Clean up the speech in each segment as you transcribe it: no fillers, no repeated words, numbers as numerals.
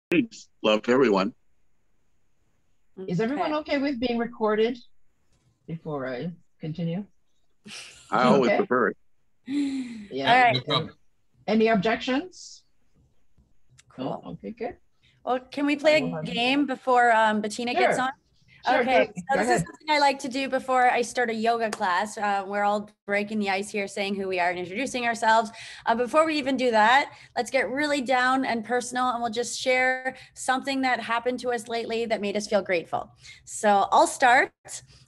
Peace. Love to everyone. Is everyone Okay. okay with being recorded before I continue? I always Okay. prefer it. Yeah. All right. No problem. Any objections? Cool. No? Okay, good. Well, can we play We'll a have- game before Bettina gets Sure. on? Sure, Okay, go so this ahead. is something I like to do before I start a yoga class. We're all breaking the ice here, saying who we are and introducing ourselves. Before we even do that, let's get really down and personal, and we'll just share something that happened to us lately that made us feel grateful. So I'll start.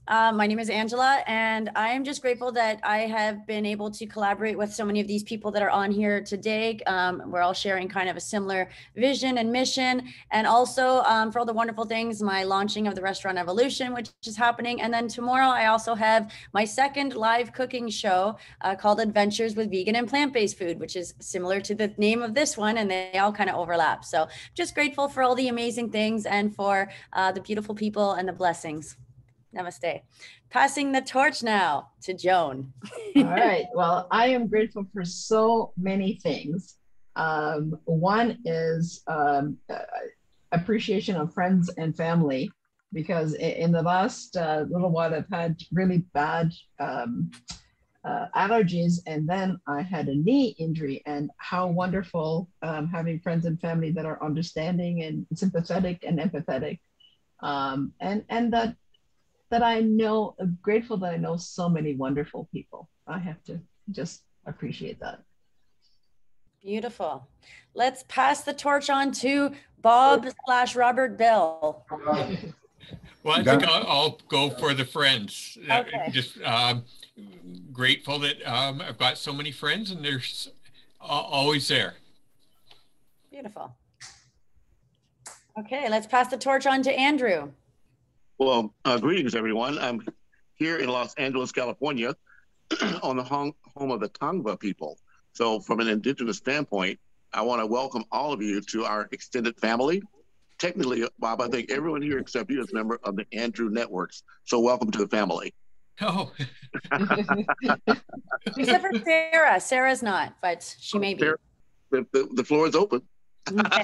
My name is Angela, and I am just grateful that I have been able to collaborate with so many of these people that are on here today. We're all sharing kind of a similar vision and mission, and also for all the wonderful things, my launching of the Restaurant Evolution, which is happening. And then tomorrow, I also have my second live cooking show called Adventures with Vegan and Plant-Based Food, which is similar to the name of this one, and they all kind of overlap. So just grateful for all the amazing things and for the beautiful people and the blessings. Namaste. Passing the torch now to Joan. All right. Well, I am grateful for so many things. One is appreciation of friends and family, because in the last little while, I've had really bad allergies, and then I had a knee injury, and how wonderful having friends and family that are understanding and sympathetic and empathetic, and that I know, grateful that I know so many wonderful people. I have to just appreciate that. Beautiful. Let's pass the torch on to Bob/Robert Bill. Well, I think I'll go for the friends. Okay. Just grateful that I've got so many friends and they're always there. Beautiful. Okay, let's pass the torch on to Andrew. Well, greetings, everyone. I'm here in Los Angeles, California, on the home of the Tongva people. So from an indigenous standpoint, I want to welcome all of you to our extended family. Technically, Bob, I think everyone here except you is a member of the Andrew Networks. So welcome to the family. Oh, Except for Sarah. Sarah's not, but she may be. The floor is open. Okay.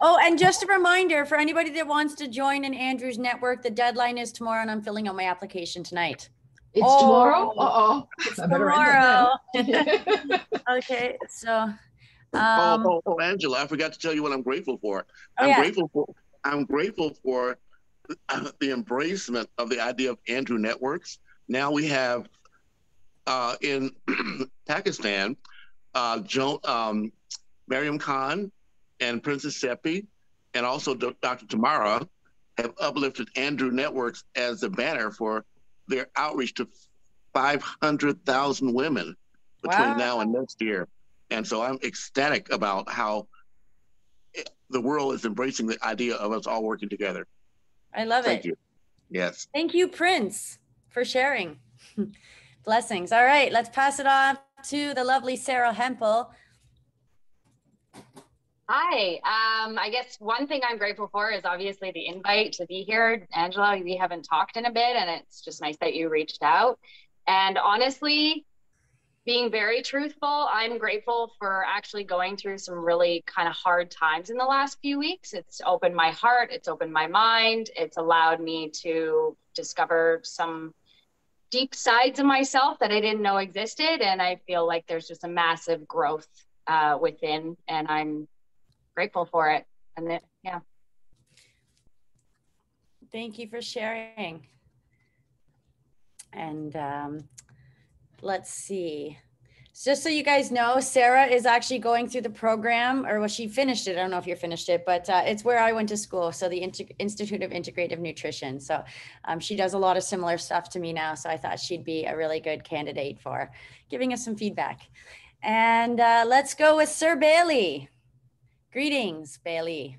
Oh, and just a reminder for anybody that wants to join in Andrew's network, the deadline is tomorrow, and I'm filling out my application tonight. It's tomorrow? Uh-oh. It's I better tomorrow. write that down. Okay, so Angela, I forgot to tell you what I'm grateful for. Oh, I'm yeah. grateful for the embracement of the idea of Andrew Networks. Now we have in Pakistan, Mariam Khan and Princess Seppi, and also Dr. Tamara have uplifted Andrew Networks as the banner for their outreach to 500,000 women between now and next year. And so I'm ecstatic about how the world is embracing the idea of us all working together. I love it. Thank you. Yes. Thank you, Prince, for sharing. Blessings. All right, let's pass it on to the lovely Sarah Hemphill. Hi. I guess one thing I'm grateful for is obviously the invite to be here. Angela, we haven't talked in a bit, and it's just nice that you reached out. And honestly, being very truthful, I'm grateful for actually going through some really kind of hard times in the last few weeks. It's opened my heart, it's opened my mind, it's allowed me to discover some deep sides of myself that I didn't know existed. And I feel like there's just a massive growth within, and I'm grateful for it. And yeah. Thank you for sharing. And let's see. Just so you guys know, Sarah is actually going through the program, or well, she finished it. I don't know if you finished it, but it's where I went to school. So the Institute of Integrative Nutrition. So she does a lot of similar stuff to me now. So I thought she'd be a really good candidate for giving us some feedback. And let's go with Sir Bailey. Greetings, Bailey.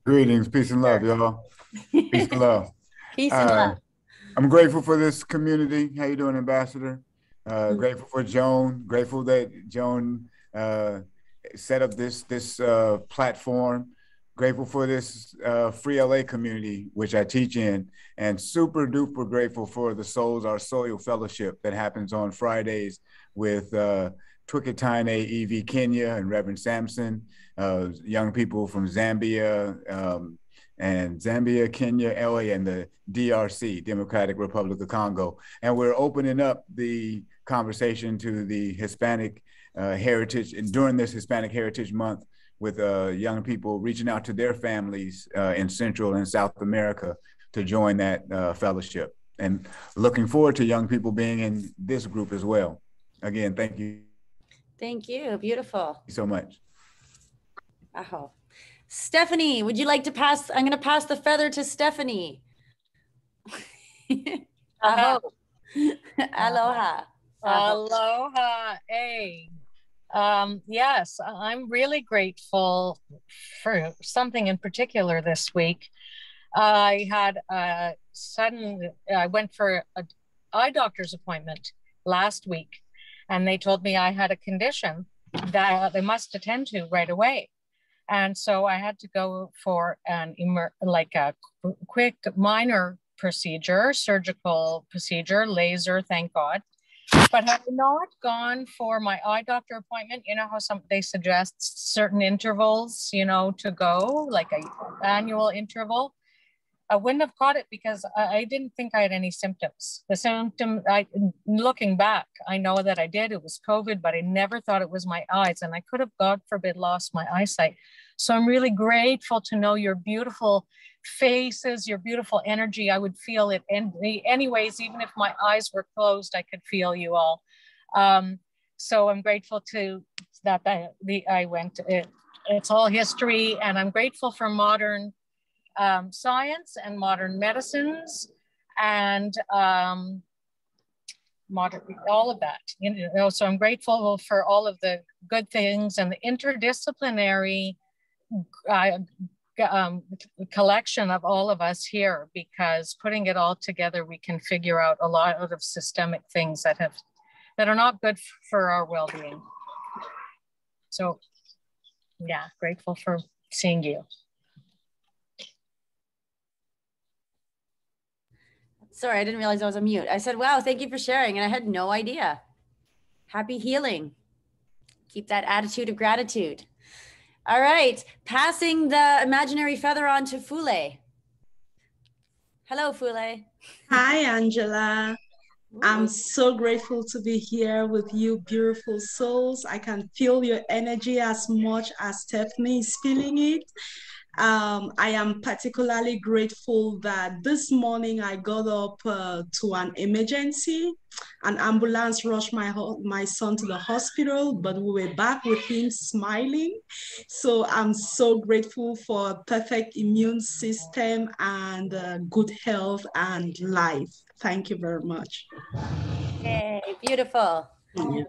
Greetings, peace and love, y'all. Peace and love. Peace and love. I'm grateful for this community. How you doing, Ambassador? Grateful for Joan. Grateful that Joan set up this platform. Grateful for this Free LA community, which I teach in, and super duper grateful for the Souls Our Soil Fellowship that happens on Fridays with Twikitane EV Kenya and Reverend Sampson, young people from Zambia, Kenya, LA, and the DRC, Democratic Republic of Congo. And we're opening up the conversation to the Hispanic heritage, and during this Hispanic Heritage Month, with young people reaching out to their families in Central and South America to join that fellowship. And looking forward to young people being in this group as well. Again, thank you. Thank you. Beautiful. Thank you so much. Wow. Stephanie, would you like to pass? I'm going to pass the feather to Stephanie. Aloha. Aloha. Aloha. Hey. Yes, I'm really grateful for something in particular this week. I had I went for an eye doctor's appointment last week, and they told me I had a condition that they must attend to right away. And so I had to go for a quick minor procedure, surgical procedure, laser, thank God. But had I not gone for my eye doctor appointment, you know how they suggest certain intervals, to go, like an annual interval, I wouldn't have caught it because I didn't think I had any symptoms. The symptom, looking back, I know that I did. It was COVID, but I never thought it was my eyes. And I could have, God forbid, lost my eyesight. So I'm really grateful to know your beautiful faces, your beautiful energy. I would feel it anyways, even if my eyes were closed, I could feel you all. So I'm grateful to that I went. It's all history, and I'm grateful for modern science and modern medicines and modern, all of that. So I'm grateful for all of the good things and the interdisciplinary collection of all of us here, because putting it all together, we can figure out a lot of systemic things that are not good for our well-being. So yeah, grateful for seeing you. Sorry, I didn't realize I was on mute. I said, wow, thank you for sharing. And I had no idea. Happy healing. Keep that attitude of gratitude. All right, passing the imaginary feather on to Fule. Hello, Fule. Hi, Angela. I'm so grateful to be here with you, beautiful souls. I can feel your energy as much as Stephanie is feeling it. I am particularly grateful that this morning I got up to an emergency. An ambulance rushed my son to the hospital, but we were back with him smiling. So I'm so grateful for a perfect immune system and good health and life. Thank you very much. Yay, beautiful. Yeah.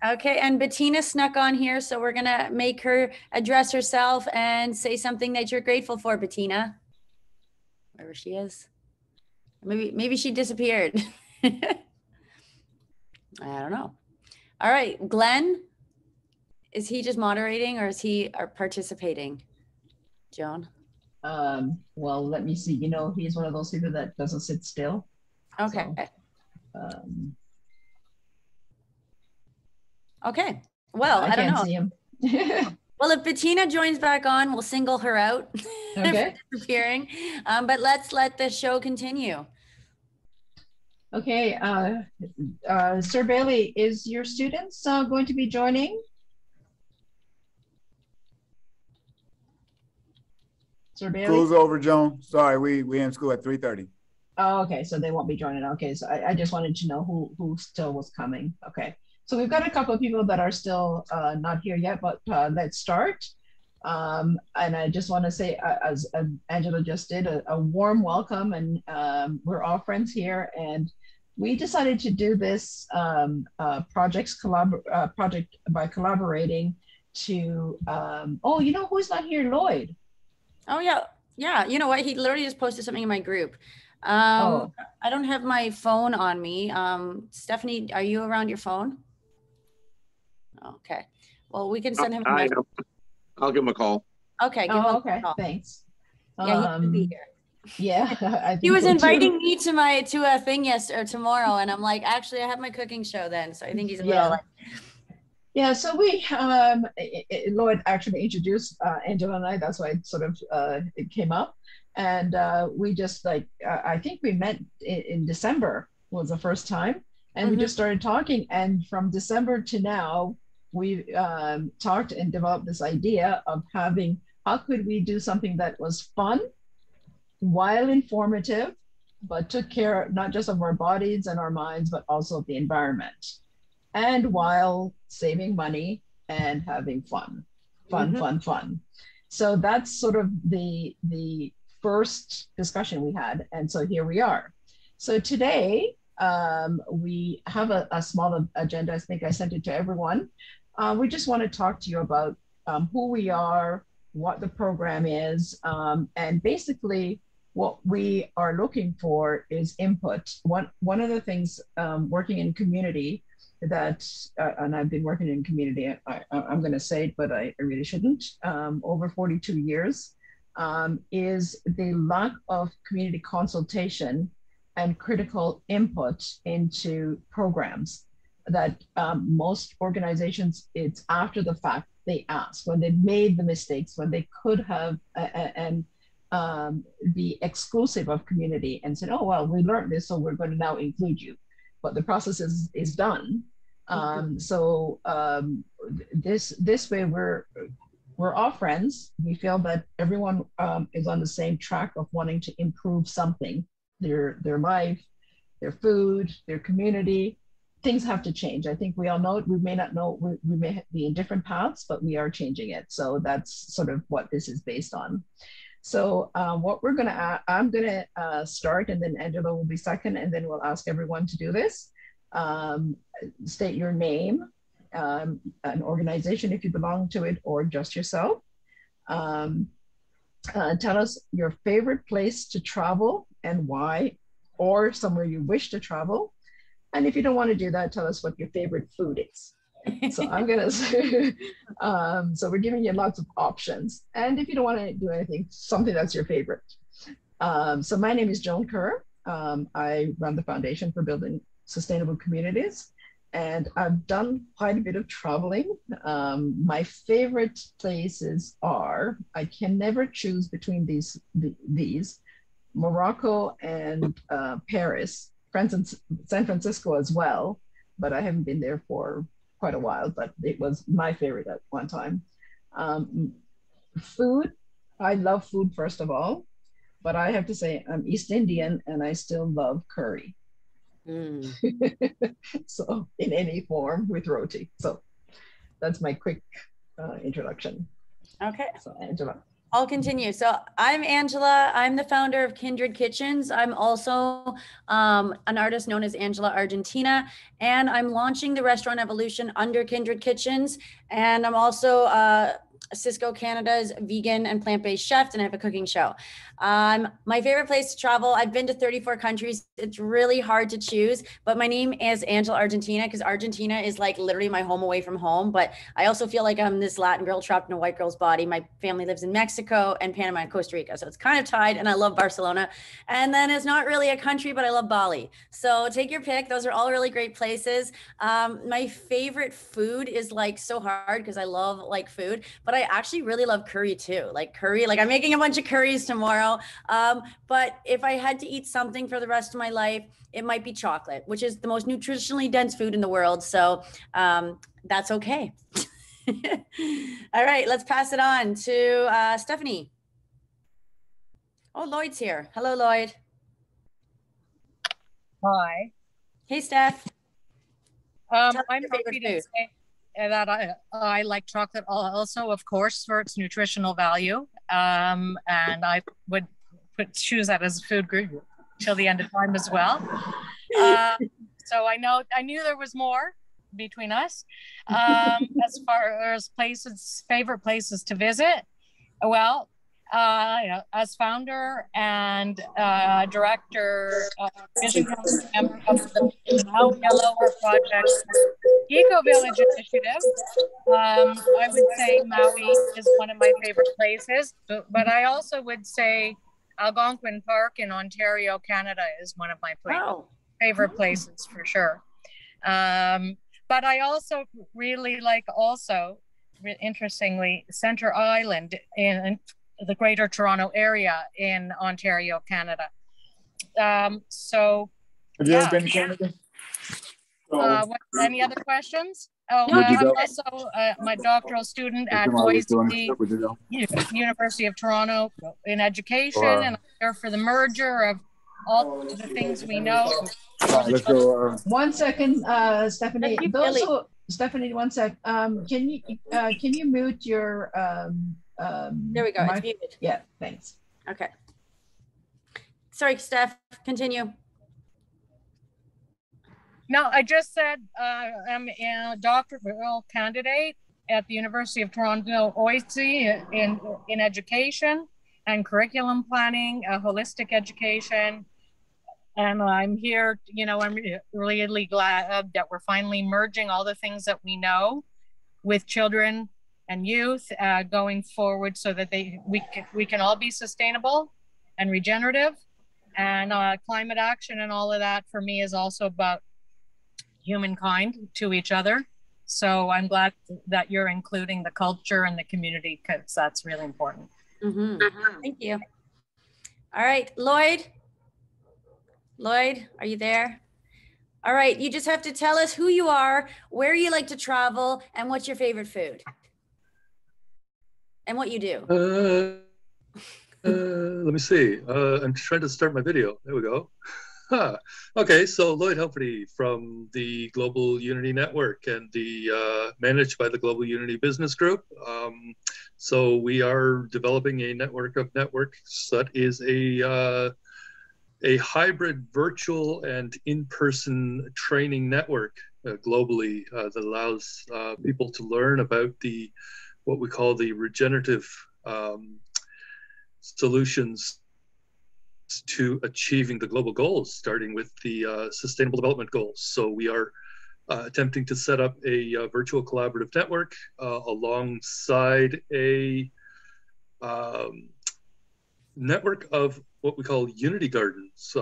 Okay, and Bettina snuck on here, so we're gonna make her address herself and say something that you're grateful for, Bettina. Wherever she is. Maybe she disappeared. I don't know. All right, Glenn, is he just moderating or is he participating? Joan? Well, let me see. He's one of those people that doesn't sit still. Okay. So, okay. Well, I don't know. See him. Well, if Bettina joins back on, we'll single her out. Okay. For disappearing. But let's let the show continue. Okay. Sir Bailey, is your students going to be joining? Sir Bailey? School's over, Joan. Sorry, we in school at 3:30. Oh, okay. So they won't be joining. Okay. So I just wanted to know who still was coming. Okay. So we've got a couple of people that are still not here yet, but let's start. And I just want to say, as Angela just did, a warm welcome, and we're all friends here. And we decided to do this project by collaborating to, who's not here? Lloyd. Oh, yeah. Yeah. You know what? He literally just posted something in my group. Oh. I don't have my phone on me. Stephanie, are you around your phone? Okay. Well, we can send him a message. I'll give him a call. Okay. Give him a okay. call. Thanks. Yeah, he should be here. Yeah. I think he was so inviting me to a thing tomorrow, and I'm like, actually, I have my cooking show then, so I think he's a little like. Yeah, so Lloyd actually introduced Angela and I. That's why it sort of it came up, and we just like I think we met in December was the first time, and we just started talking. And from December to now, we talked and developed this idea of having how could we do something that was fun while informative, but took care not just of our bodies and our minds, but also of the environment, and while saving money and having fun. So that's sort of the first discussion we had, and so here we are. So today we have a small agenda. I think I sent it to everyone. We just want to talk to you about who we are, what the program is, and basically what we are looking for is input. One of the things working in community that, and I've been working in community, I'm going to say it, but I really shouldn't, over 42 years, is the lack of community consultation and critical input into programs that most organizations, it's after the fact they ask, when they've made the mistakes, when they could have, and be exclusive of community and said, oh, well, we learned this, so we're going to now include you. But the process is done. This way we're all friends. We feel that everyone is on the same track of wanting to improve something, their life, their food, their community. Things have to change. I think we all know it. We may not know, we may be in different paths, but we are changing it. So that's sort of what this is based on. So what we're gonna, I'm gonna start, and then Angela will be second, and then we'll ask everyone to do this. State your name, an organization if you belong to it, or just yourself. Tell us your favorite place to travel and why, or somewhere you wish to travel. And if you don't want to do that, tell us what your favorite food is. So I'm gonna say, so we're giving you lots of options. And if you don't want to do anything, something that's your favorite. So my name is Joan Kerr. I run the Foundation for Building Sustainable Communities, and I've done quite a bit of traveling. My favorite places are, I can never choose between these, Morocco and Paris, San Francisco as well, but I haven't been there for quite a while, but it was my favorite at one time. Food, I love food first of all, but I have to say I'm East Indian and I still love curry. So in any form with roti. So that's my quick introduction. Okay. So Angela. I'll continue. So I'm Angela. I'm the founder of Kindred Kitchens. I'm also an artist known as Angela Argentina, and I'm launching the Restaurant Evolution under Kindred Kitchens. And I'm also Cisco Canada's vegan and plant-based chef, and I have a cooking show. My favorite place to travel, I've been to 34 countries. It's really hard to choose, but my name is Angela Argentina because Argentina is like literally my home away from home. But I also feel like I'm this Latin girl trapped in a white girl's body. My family lives in Mexico and Panama and Costa Rica. So it's kind of tied, and I love Barcelona. And then it's not really a country, but I love Bali. So take your pick. Those are all really great places. My favorite food is like so hard because I love like food, but I actually really love curry too. Like curry, like I'm making a bunch of curries tomorrow. But if I had to eat something for the rest of my life, it might be chocolate, which is the most nutritionally dense food in the world. So that's okay. All right, let's pass it on to Stephanie. Oh, Lloyd's here. Hello, Lloyd. Hi. Hey, Steph. I'm happy to say that I like chocolate also, of course, for its nutritional value. And I would choose that as a food group till the end of time as well. So I knew there was more between us. As far as favorite places to visit, well, as founder and director, Vision Council member of the Mount Yellower Project Eco Village Initiative, I would say Maui is one of my favorite places, but I also would say Algonquin Park in Ontario, Canada is one of my favorite places for sure. But I also really like interestingly, Center Island in the Greater Toronto Area in Ontario, Canada. So Have you ever been to Canada? Any other questions? Oh, Would you I'm go? also my doctoral student at University of Toronto in education, and I'm here for the merger of all the things we know. Let's go. 1 second, Stephanie. Stephanie, 1 sec. Can you mute your there we go. It's muted. Yeah, thanks. Okay. Sorry, Steph. Continue. No, I just said I'm a doctoral candidate at the University of Toronto, OIC in education and curriculum planning, holistic education. And I'm here, I'm really glad that we're finally merging all the things that we know with children and youth going forward so that we can all be sustainable and regenerative. And climate action and all of that for me is also about humankind to each other. So I'm glad that you're including the culture and the community, because that's really important. Thank you. All right, Lloyd, are you there? All right, you just have to tell us who you are, where you like to travel, and what's your favorite food, and what you do. Let me see. I'm trying to start my video. There we go. Okay, so Lloyd Humphrey from the Global Unity Network and managed by the Global Unity Business Group. So we are developing a network of networks that is a hybrid virtual and in-person training network globally that allows people to learn about what we call the regenerative solutions to achieving the global goals, starting with the Sustainable Development Goals. So we are attempting to set up a virtual collaborative network alongside a network of what we call Unity Gardens,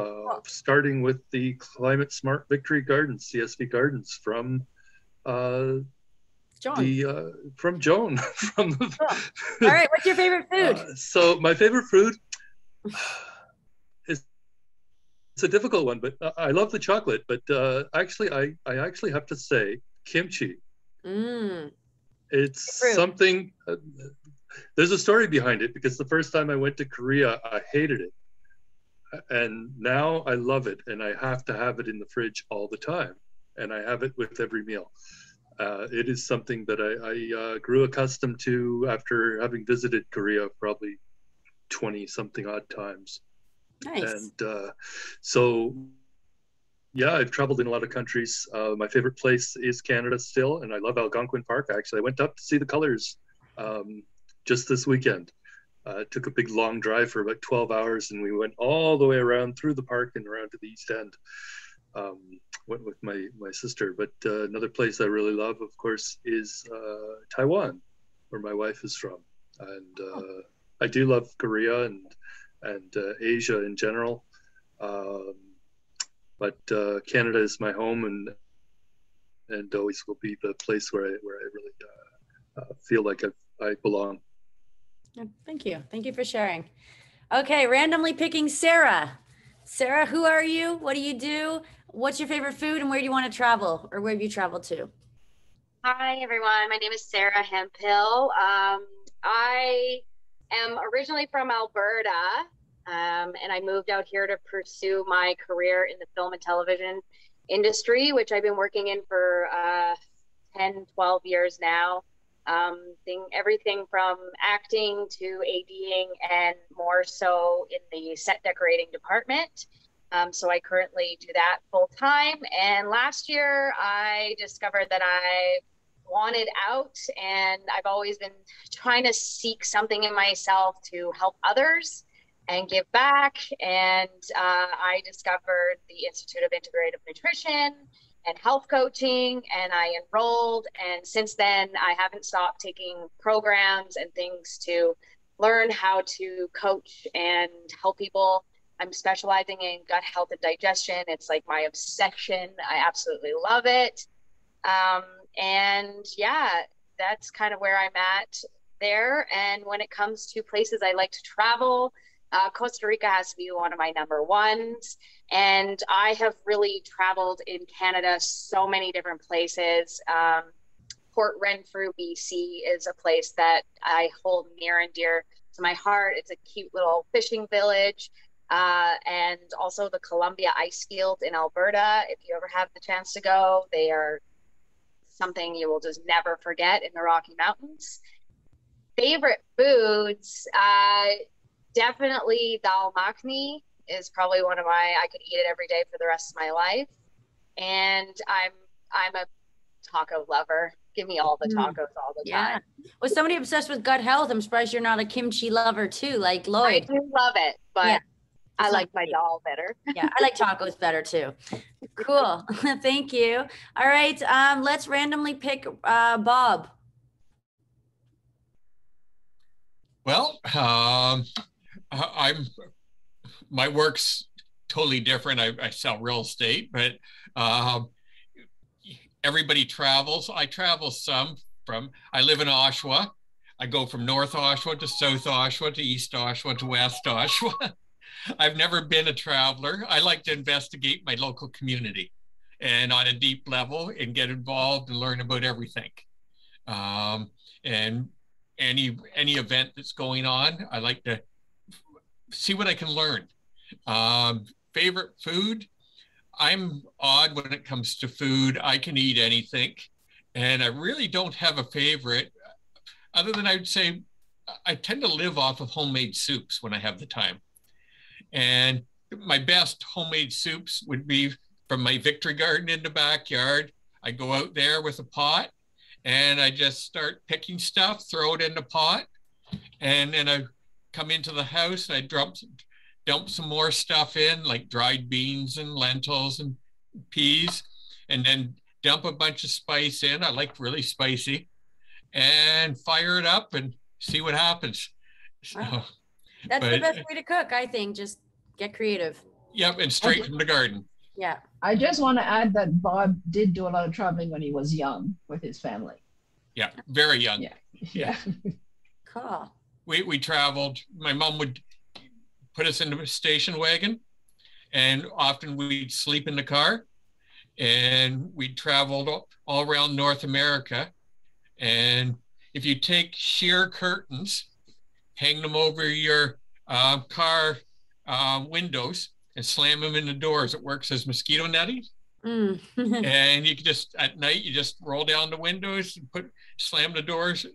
starting with the Climate Smart Victory Gardens, CSV Gardens, from Joan. Joan. All right, what's your favorite food? So my favorite food, it's a difficult one, but I love the chocolate. But actually, I actually have to say kimchi. It's something. There's a story behind it, because the first time I went to Korea, I hated it, and now I love it, and I have to have it in the fridge all the time, and I have it with every meal. It is something that I grew accustomed to after having visited Korea probably 20-something odd times. Nice. And so, yeah, I've traveled in a lot of countries. My favorite place is Canada still, and I love Algonquin Park. Actually, I went up to see the colors just this weekend. Took a big long drive for about 12 hours, and we went all the way around through the park and around to the East End. Went with my sister. But another place I really love, of course, is Taiwan, where my wife is from. And I do love Korea and Asia in general. But Canada is my home, and always will be the place where I really feel like I belong. Thank you. Thank you for sharing. Okay, randomly picking Sarah. Sarah, who are you? What do you do? What's your favorite food, and where do you want to travel, or where have you traveled to? Hi, everyone. My name is Sarah Hemphill. I am originally from Alberta, and I moved out here to pursue my career in the film and television industry, which I've been working in for 10, 12 years now. Everything from acting to ADing, and more so in the set decorating department. So I currently do that full time. And last year I discovered that I wanted out, and I've always been trying to seek something in myself to help others and give back. And I discovered the Institute of Integrative Nutrition and health coaching, and I enrolled. And since then, I haven't stopped taking programs and things to learn how to coach and help people. I'm specializing in gut health and digestion. It's like my obsession. I absolutely love it. And yeah, that's kind of where I'm at there. And when it comes to places I like to travel, Costa Rica has to be one of my number ones. And I have really traveled in Canada, so many different places. Port Renfrew, BC is a place that I hold near and dear to my heart. It's a cute little fishing village. And also the Columbia Ice Field in Alberta. If you ever have the chance to go, they are something you will just never forget in the Rocky Mountains. Favorite foods, definitely dal makhni is probably one of my, I could eat it every day for the rest of my life. And I'm a taco lover. Give me all the tacos all the time. With somebody obsessed with gut health, I'm surprised you're not a kimchi lover too, like Lloyd. I do love it, but I like my dal better. Yeah, I like tacos better too. Cool. Thank you. All right, let's randomly pick Bob. Well, my work's totally different. I sell real estate, but everybody travels. I travel some I live in Oshawa. I go from North Oshawa to South Oshawa to East Oshawa to West Oshawa. I've never been a traveler. I like to investigate my local community and on a deep level and get involved and learn about everything. And any event that's going on, I like to see what I can learn. Favorite food? I'm odd when it comes to food. I can eat anything. And I really don't have a favorite, other than I would say I tend to live off of homemade soups when I have the time. And my best homemade soups would be from my victory garden in the backyard. I go out there with a pot and I just start picking stuff, throw it in the pot. And then I come into the house and I dump some more stuff in, like dried beans and lentils and peas, and then dump a bunch of spice in. I like really spicy, and fire it up and see what happens. So, wow. That's the best way to cook, I think. Just get creative. Yep, and straight from the garden. Yeah. I just want to add that Bob did do a lot of traveling when he was young with his family. Yeah, very young. Yeah. Cool. We traveled. My mom would put us in a station wagon, and often we'd sleep in the car, and we traveled all around North America. And if you take sheer curtains, hang them over your car windows and slam them in the doors, it works as mosquito netting. And you can just, at night, you just roll down the windows and slam the doors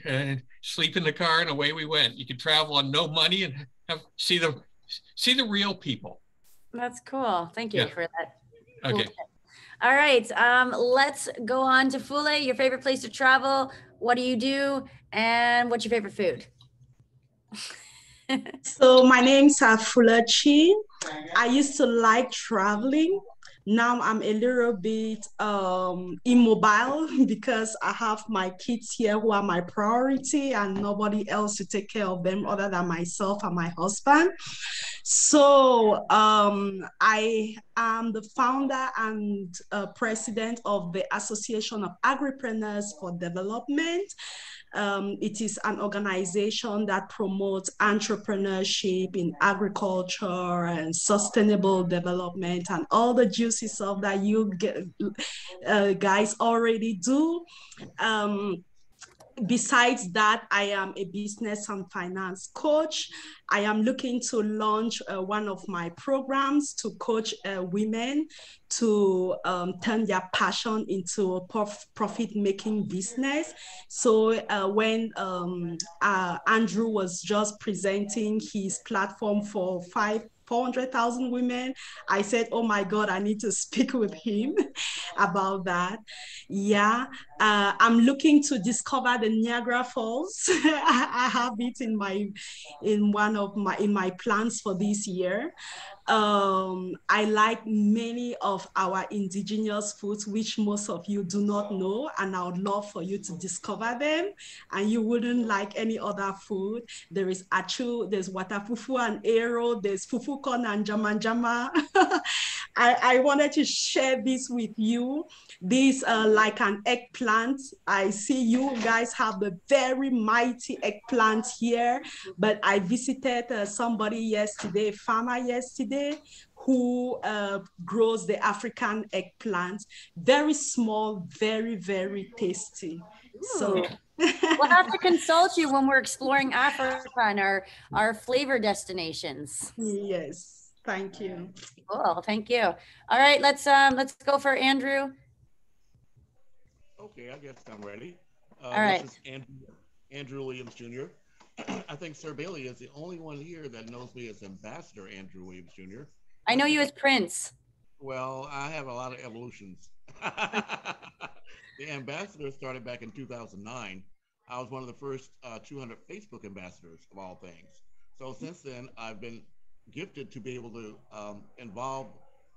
and sleep in the car, and away we went. You could travel on no money and see the real people. That's cool. Thank you for that. Okay. Cool. All right. Let's go on to Fule. Your favorite place to travel? What do you do? And what's your favorite food? So my name's Fulachi. I used to like traveling. Now I'm a little bit immobile because I have my kids here who are my priority and nobody else to take care of them other than myself and my husband. So I am the founder and president of the Association of Agripreneurs for Development. It is an organization that promotes entrepreneurship in agriculture and sustainable development and all the juicy stuff that you guys already do. Besides that, I am a business and finance coach. I am looking to launch one of my programs to coach women to turn their passion into a profit-making business. So when Andrew was just presenting his platform for 400,000 women, I said, oh my God, I need to speak with him about that. Yeah, I'm looking to discover the Niagara Falls. I have it in my plans for this year. I like many of our indigenous foods, which most of you do not know, and I would love for you to discover them, and you wouldn't like any other food. There is achu, there's watafufu and ero, there's fufu corn and jama. I wanted to share this with you. This like an eggplant. I see you guys have the very mighty eggplant here, but I visited somebody yesterday, a farmer yesterday, who grows the African eggplant. Very small, very, very tasty. Ooh. So we'll have to consult you when we're exploring Africa and our flavor destinations. Yes. Thank you. Cool. Thank you. All right, let's go for Andrew. Okay, I guess I'm ready. All right. This is Andrew Williams Jr. I think Sir Bailey is the only one here that knows me as Ambassador Andrew Williams Jr. I know you as Prince. Well, I have a lot of evolutions. The ambassador started back in 2009. I was one of the first 200 Facebook ambassadors of all things. So since then, I've been gifted to be able to involve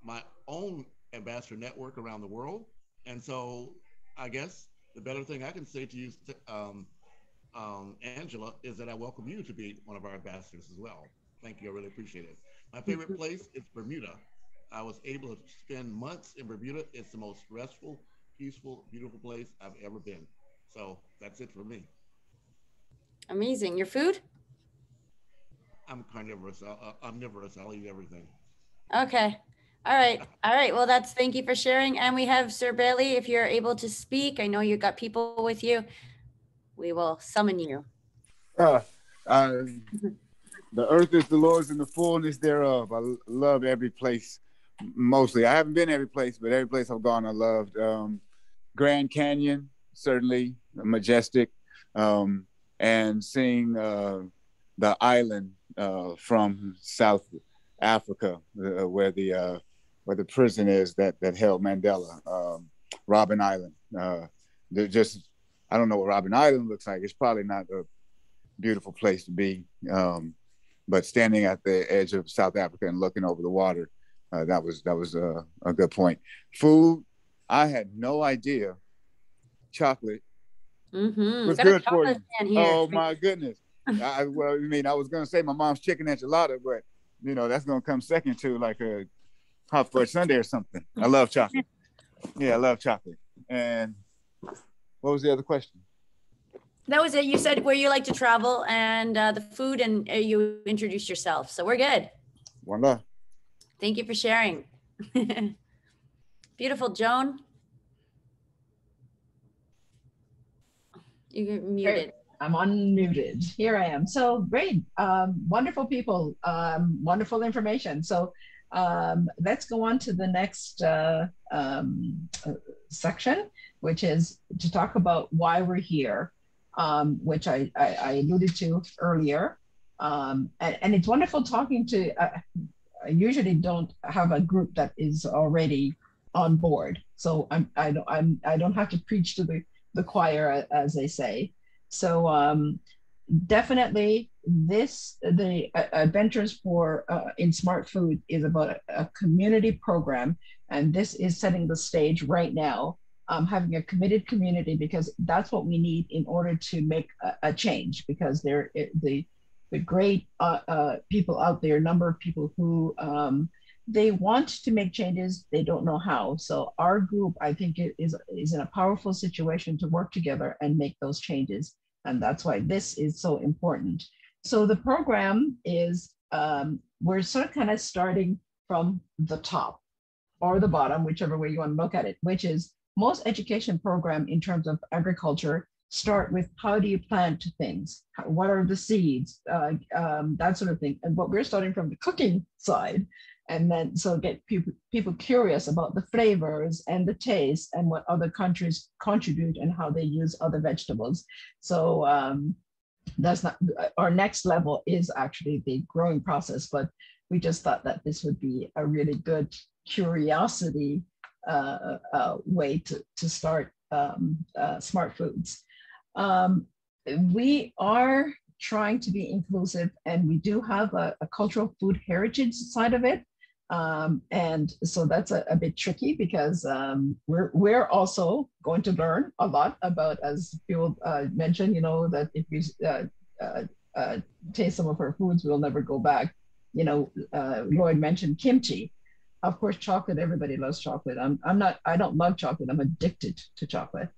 my own ambassador network around the world. And so I guess the better thing I can say to you, Angela, is that I welcome you to be one of our ambassadors as well. Thank you. I really appreciate it. My favorite place is Bermuda. I was able to spend months in Bermuda. It's the most restful, peaceful, beautiful place I've ever been. So that's it for me. Amazing. Your food? I'm carnivorous. Omnivorous. I'll eat everything. Okay. All right. All right. Well, thank you for sharing. And we have Sir Bailey. If you're able to speak, I know you got people with you. We will summon you. The earth is the Lord's and the fullness thereof. I love every place. Mostly, I haven't been every place, but every place I've gone, I loved. Grand Canyon, certainly majestic, and seeing the island from South Africa, where the prison is that held Mandela, Robben Island. I don't know what Robben Island looks like. It's probably not a beautiful place to be, but standing at the edge of South Africa and looking over the water, that was a good point. Food, I had no idea. Chocolate was good for you. Oh my goodness. I was gonna say my mom's chicken enchilada, but that's gonna come second to like a hot fudge sundae or something. I love chocolate. Yeah, I love chocolate. And what was the other question? That was it. You said where you like to travel and the food, and you introduced yourself. So we're good. Voila. Thank you for sharing. Beautiful, Joan. You're muted. I'm unmuted. Here I am. So great, wonderful people, wonderful information. So let's go on to the next section, which is to talk about why we're here, which I alluded to earlier. And it's wonderful talking to, I usually don't have a group that is already on board. So I don't have to preach to the choir, as they say. So definitely the Adventures for in Smart Food is about a community program, and this is setting the stage right now, having a committed community, because that's what we need in order to make a change, because the great people out there, number of people who they want to make changes, they don't know how. So our group, I think, is in a powerful situation to work together and make those changes. And that's why this is so important. So the program is, we're sort of kind of starting from the top or the bottom, whichever way you want to look at it, which is most education program in terms of agriculture start with how do you plant things? What are the seeds? That sort of thing. And what we're starting from the cooking side. And then so get people curious about the flavors and the taste and what other countries contribute and how they use other vegetables. So that's not, our next level is actually the growing process, but we just thought that this would be a really good curiosity way to start Smart Foods. We are trying to be inclusive, and we do have a cultural food heritage side of it. And so that's a bit tricky because we're also going to learn a lot about, as people mentioned, you know, that if we taste some of our foods, we'll never go back. You know, Lloyd mentioned kimchi. Of course, chocolate, everybody loves chocolate. I don't love chocolate. I'm addicted to chocolate.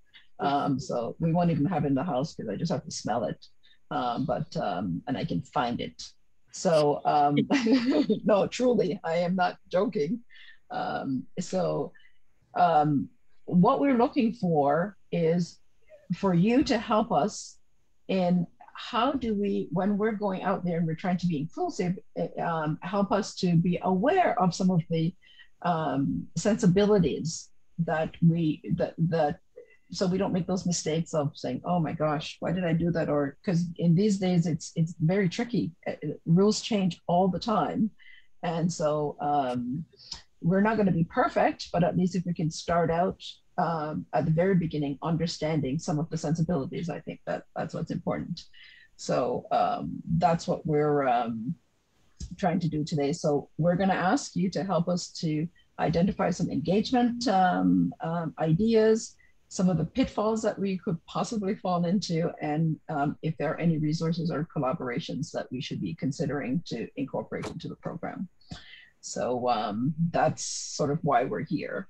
So we won't even have it in the house because I just have to smell it. And I can find it. So no, truly, I am not joking. What we're looking for is for you to help us in how do we, when we're going out there and we're trying to be inclusive, help us to be aware of some of the sensibilities that so we don't make those mistakes of saying, oh my gosh, why did I do that? Or because in these days, it's very tricky. Rules change all the time. And so we're not going to be perfect, but at least if we can start out at the very beginning, understanding some of the sensibilities, I think that's what's important. So that's what we're trying to do today. So we're going to ask you to help us to identify some engagement ideas, some of the pitfalls that we could possibly fall into, and if there are any resources or collaborations that we should be considering to incorporate into the program. So that's sort of why we're here.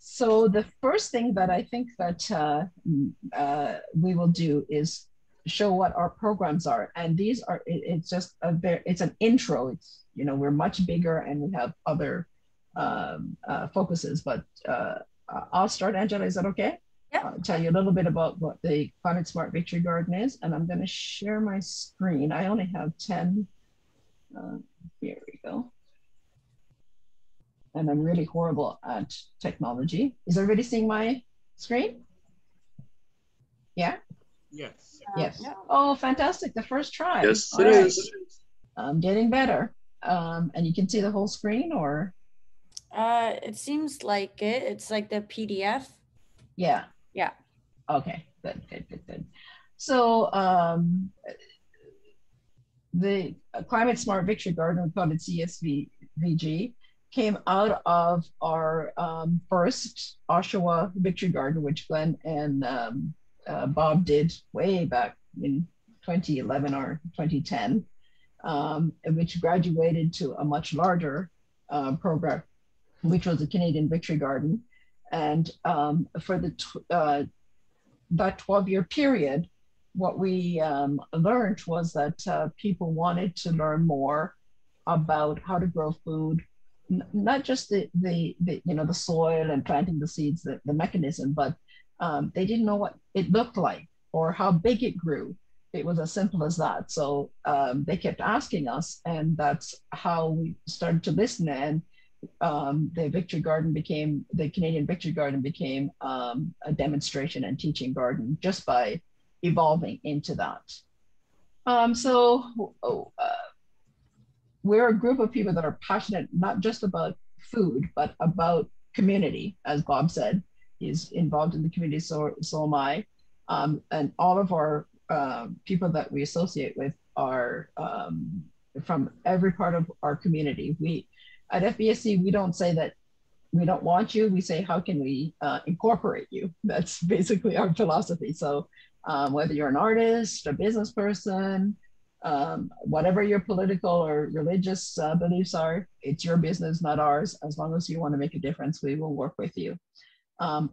So the first thing that I think that we will do is show what our programs are. And these are, it's just it's an intro. It's, you know, we're much bigger and we have other focuses, but I'll start. Angela, is that okay? Yeah. I'll tell you a little bit about what the Climate Smart Victory Garden is, and I'm going to share my screen. I only have 10. Here we go. And I'm really horrible at technology. Is everybody seeing my screen? Yeah? Yes. Yes. Yeah. Oh, fantastic. The first try. Yes, All it right. is. I'm getting better. And you can see the whole screen, or? It seems like it. It's like the PDF. Yeah. Yeah. Okay. Good. So the Climate Smart Victory Garden, we call it CSVG, came out of our first Oshawa Victory Garden, which Glenn and Bob did way back in 2011 or 2010, which graduated to a much larger program, which was the Canadian Victory Garden. And for that 12-year period, what we learned was that people wanted to learn more about how to grow food, not just the you know, the soil and planting the seeds, the mechanism, but they didn't know what it looked like or how big it grew. It was as simple as that. So they kept asking us, and that's how we started to listen. And the Canadian Victory Garden became a demonstration and teaching garden just by evolving into that. We're a group of people that are passionate not just about food, but about community. As Bob said, he's involved in the community, so am I. And all of our people that we associate with are from every part of our community. We at FBSC, we don't say that we don't want you. We say, how can we incorporate you? That's basically our philosophy. So whether you're an artist, a business person, whatever your political or religious beliefs are, it's your business, not ours. As long as you want to make a difference, we will work with you.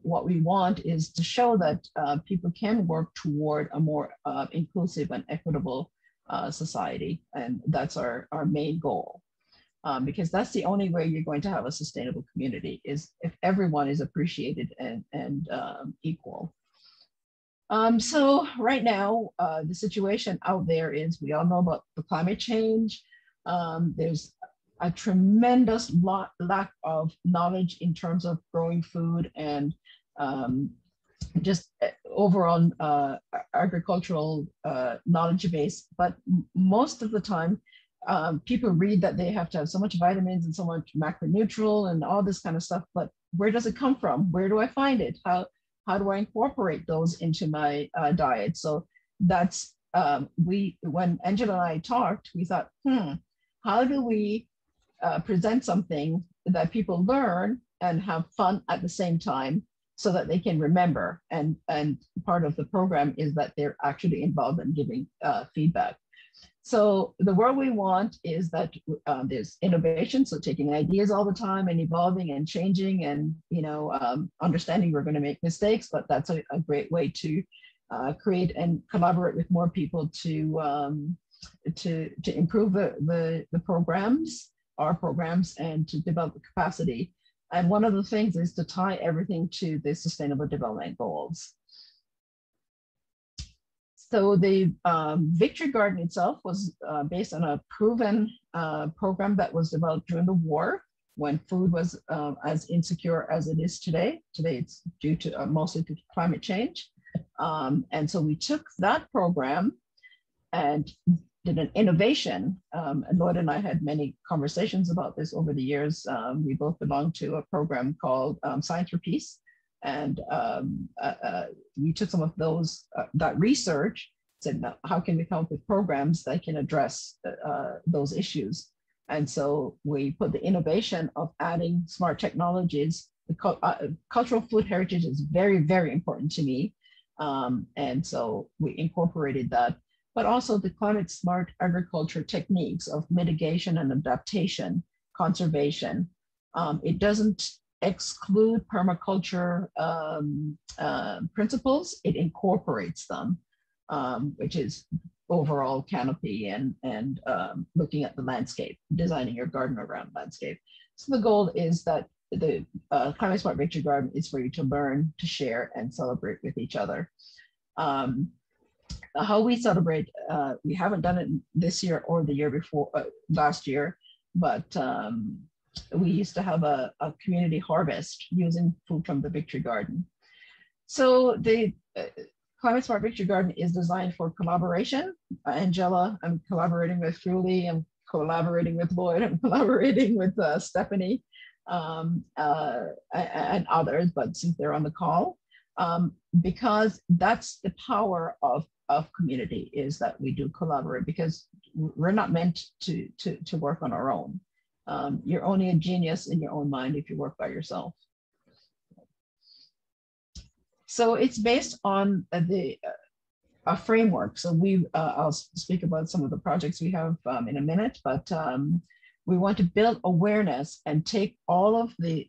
What we want is to show that people can work toward a more inclusive and equitable society. And that's our main goal. Because that's the only way you're going to have a sustainable community, is if everyone is appreciated and equal. So right now, the situation out there is, we all know about the climate change. There's a tremendous lack of knowledge in terms of growing food and just overall agricultural knowledge base. But most of the time, people read that they have to have so much vitamins and so much macronutrient and all this kind of stuff, but where does it come from? Where do I find it? How do I incorporate those into my diet? So that's, when Angela and I talked, we thought, how do we present something that people learn and have fun at the same time so that they can remember. And part of the program is that they're actually involved in giving feedback. So the world we want is that there's innovation, so taking ideas all the time and evolving and changing and, you know, understanding we're going to make mistakes, but that's a great way to create and collaborate with more people to improve the programs, our programs, and to develop the capacity. And one of the things is to tie everything to the Sustainable Development Goals. So the Victory Garden itself was based on a proven program that was developed during the war when food was as insecure as it is today. Today it's due to mostly to climate change. And so we took that program and did an innovation. And Lloyd and I had many conversations about this over the years. We both belong to a program called Science for Peace. And we took some of those, that research, said, how can we come up with programs that can address those issues? And so we put the innovation of adding smart technologies. The cultural food heritage is very, very important to me. And so we incorporated that, but also the climate smart agriculture techniques of mitigation and adaptation, conservation. It doesn't exclude permaculture principles, it incorporates them, which is overall canopy and looking at the landscape, designing your garden around landscape. So the goal is that the Climate Smart Victory Garden is for you to learn, to share, and celebrate with each other. How we celebrate, we haven't done it this year or the year before, last year, but we used to have a community harvest using food from the Victory Garden. So the Climate Smart Victory Garden is designed for collaboration. Angela, I'm collaborating with Fruly, I'm collaborating with Lloyd, I'm collaborating with Stephanie and others, but since they're on the call, because that's the power of community, is that we do collaborate, because we're not meant to work on our own. You're only a genius in your own mind if you work by yourself. So it's based on a framework. So I'll speak about some of the projects we have in a minute, but we want to build awareness and take all of the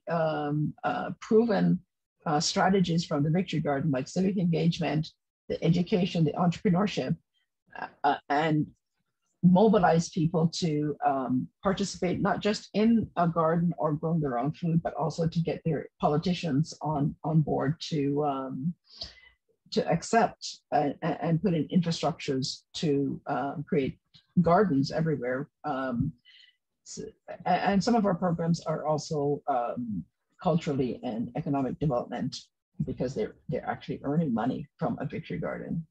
proven strategies from the Victory Garden, like civic engagement, the education, the entrepreneurship, and mobilize people to participate not just in a garden or growing their own food, but also to get their politicians on board to accept and put in infrastructures to create gardens everywhere. And some of our programs are also culturally and economic development, because they're actually earning money from a Victory Garden.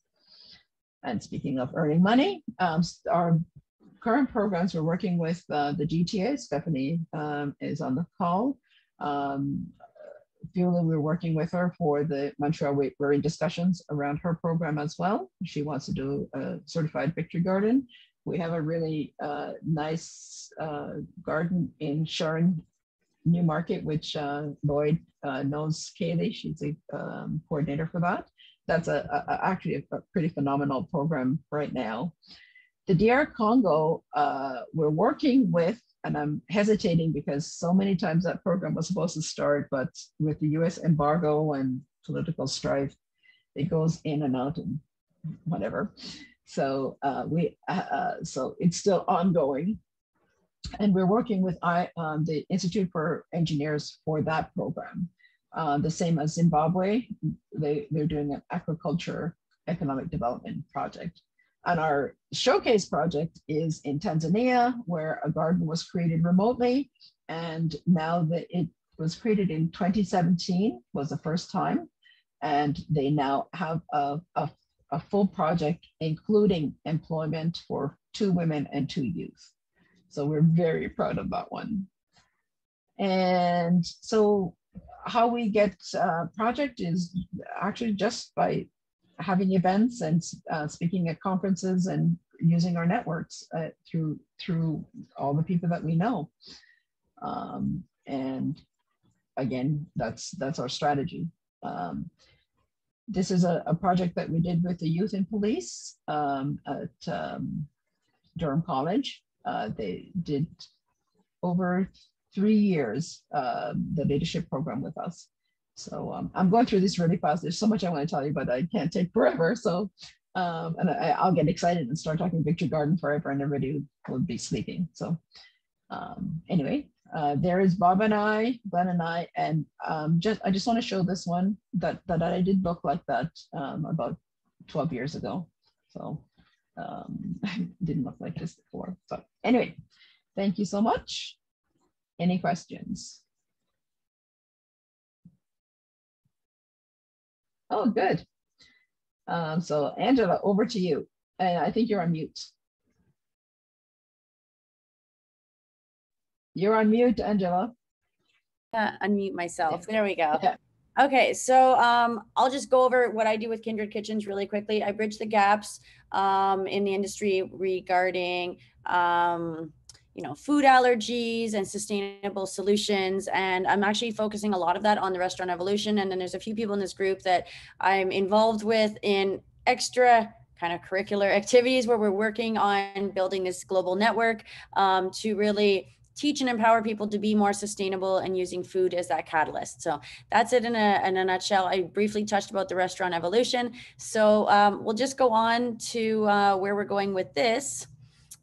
And speaking of earning money, our current programs, we're working with the GTA. Stephanie is on the call. Fiona, we're working with her for the Montreal We're in discussions around her program as well. She wants to do a certified Victory Garden. We have a really nice garden in Sharon, Newmarket, which Lloyd knows Kaylee. She's a coordinator for that. That's actually a pretty phenomenal program right now. The DR Congo, we're working with, and I'm hesitating because so many times that program was supposed to start, but with the US embargo and political strife, it goes in and out and whatever. So so it's still ongoing. And we're working with the Institute for Engineers for that program. The same as Zimbabwe, they're doing an aquaculture economic development project. And our showcase project is in Tanzania, where a garden was created remotely. And now that it was created in 2017 was the first time. And they now have a full project, including employment for 2 women and 2 youth. So we're very proud of that one. And so how we get project is actually just by having events and speaking at conferences and using our networks through all the people that we know. And again, that's our strategy. This is a project that we did with the youth and police at Durham College. They did over 3 years the leadership program with us. So I'm going through this really fast. There's so much I want to tell you, but I can't take forever. So and I'll get excited and start talking Victory Garden forever, and everybody will be sleeping. So anyway, there is Bob and I, Glenn and I, and I just want to show this one that I did look like that about 12 years ago. So didn't look like this before. But anyway, thank you so much. Any questions? Oh, good. So Angela, over to you. And I think you're on mute. You're on mute, Angela. Unmute myself. There we go. Yeah. Okay, so I'll just go over what I do with Kindred Kitchens really quickly. I bridge the gaps in the industry regarding food allergies and sustainable solutions. And I'm actually focusing a lot of that on the restaurant evolution. And then there's a few people in this group that I'm involved with in extra kind of curricular activities where we're working on building this global network to really teach and empower people to be more sustainable and using food as that catalyst. So that's it in a nutshell. I briefly touched about the restaurant evolution. So we'll just go on to where we're going with this.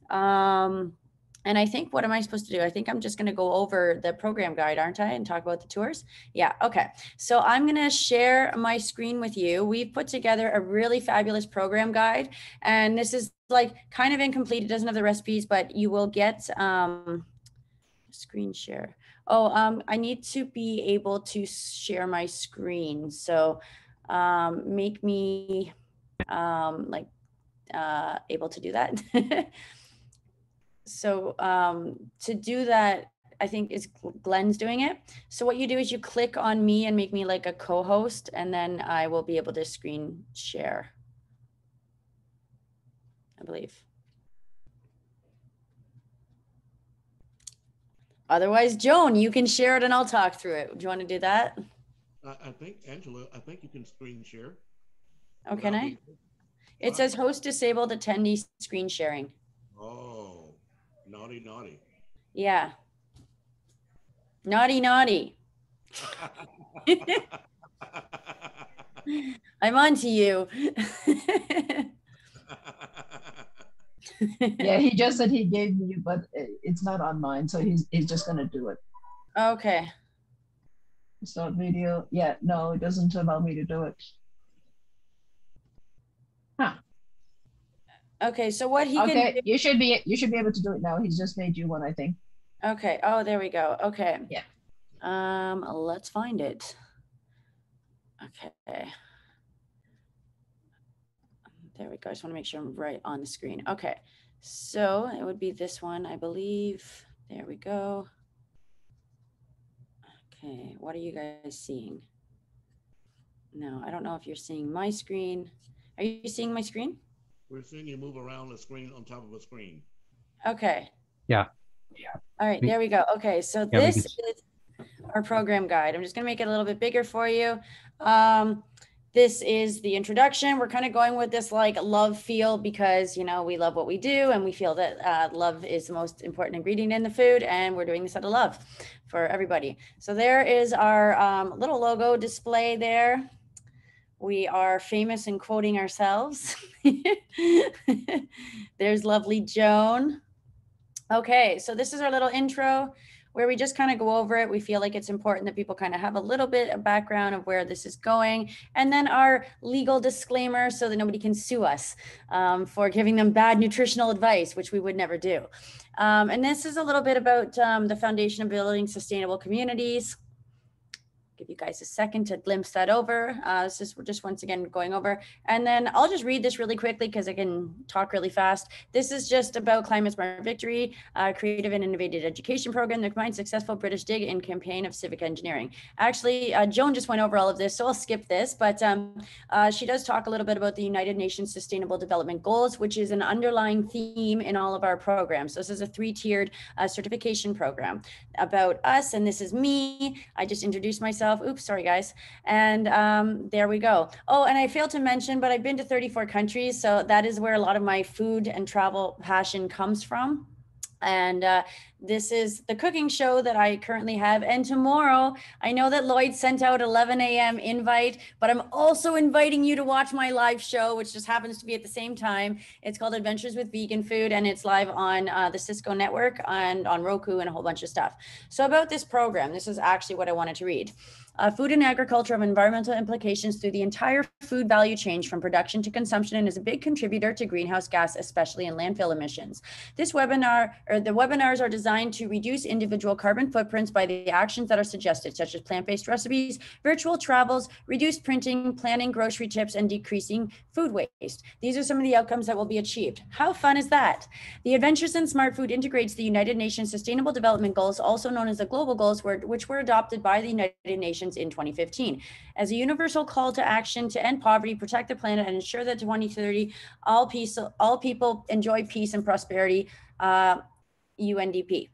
And I think, what am I supposed to do? I think I'm just going to go over the program guide, aren't I? And talk about the tours. Yeah. Okay. So I'm going to share my screen with you. We've put together a really fabulous program guide, and this is like kind of incomplete. It doesn't have the recipes, but you will get screen share. Oh, I need to be able to share my screen. So make me able to do that. So to do that, I think is Glenn's doing it. So what you do is you click on me and make me like a co-host, and then I will be able to screen share, I believe. Otherwise, Joan, you can share it and I'll talk through it. Do you want to do that? I think, Angela, I think you can screen share. Oh, can I? It says host disabled attendee screen sharing. Oh, naughty, naughty. Yeah. Naughty, naughty. I'm on to you. Yeah, he just said he gave me, but it's not on mine, so he's just gonna do it. Okay. Start video. Yeah, no, it doesn't allow me to do it. Huh. Okay, so what he can do, you should be able to do it now. He's just made you one, I think. Okay. Oh, there we go. Okay. Yeah. Let's find it. Okay. There we go. I just want to make sure I'm right on the screen. Okay. So it would be this one, I believe. There we go. Okay. What are you guys seeing? No, I don't know if you're seeing my screen. Are you seeing my screen? We're seeing you move around the screen on top of a screen. Okay. Yeah. Yeah. All right. There we go. Okay. So this is our program guide. I'm just going to make it a little bit bigger for you. This is the introduction. We're kind of going with this like love feel because, we love what we do and we feel that love is the most important ingredient in the food, and we're doing this out of love for everybody. So there is our little logo display there. We are famous in quoting ourselves. There's lovely Joan. Okay, so this is our little intro where we just kind of go over it. We feel like it's important that people kind of have a little bit of background of where this is going. And then our legal disclaimer so that nobody can sue us for giving them bad nutritional advice, which we would never do. And this is a little bit about the foundation of building sustainable communities. Give you guys a second to glimpse that over. This is just once again going over. And then I'll just read this really quickly because I can talk really fast. This is just about Climate Smart Victory, creative and innovative education program that combines successful British dig and campaign of civic engineering. Actually, Joan just went over all of this, so I'll skip this, but she does talk a little bit about the United Nations Sustainable Development Goals, which is an underlying theme in all of our programs. So this is a 3-tiered certification program about us, and this is me. I just introduced myself. Oops, sorry guys. And there we go. Oh, and I failed to mention, but I've been to 34 countries. So that is where a lot of my food and travel passion comes from. And this is the cooking show that I currently have. And tomorrow, I know that Lloyd sent out 11 a.m. invite, but I'm also inviting you to watch my live show, which just happens to be at the same time. It's called Adventures with Vegan Food, and it's live on the Cisco network and on Roku and a whole bunch of stuff. So about this program, this is actually what I wanted to read. Food and agriculture have environmental implications through the entire food value chain from production to consumption and is a big contributor to greenhouse gas, especially in landfill emissions. This webinar, or the webinars, are designed to reduce individual carbon footprints by the actions that are suggested, such as plant-based recipes, virtual travels, reduced printing, planning grocery trips, and decreasing food waste. These are some of the outcomes that will be achieved. How fun is that? The Adventures in Smart Food integrates the United Nations Sustainable Development Goals, also known as the Global Goals, which were adopted by the United Nations in 2015 as a universal call to action to end poverty, protect the planet, and ensure that 2030 all people enjoy peace and prosperity, UNDP.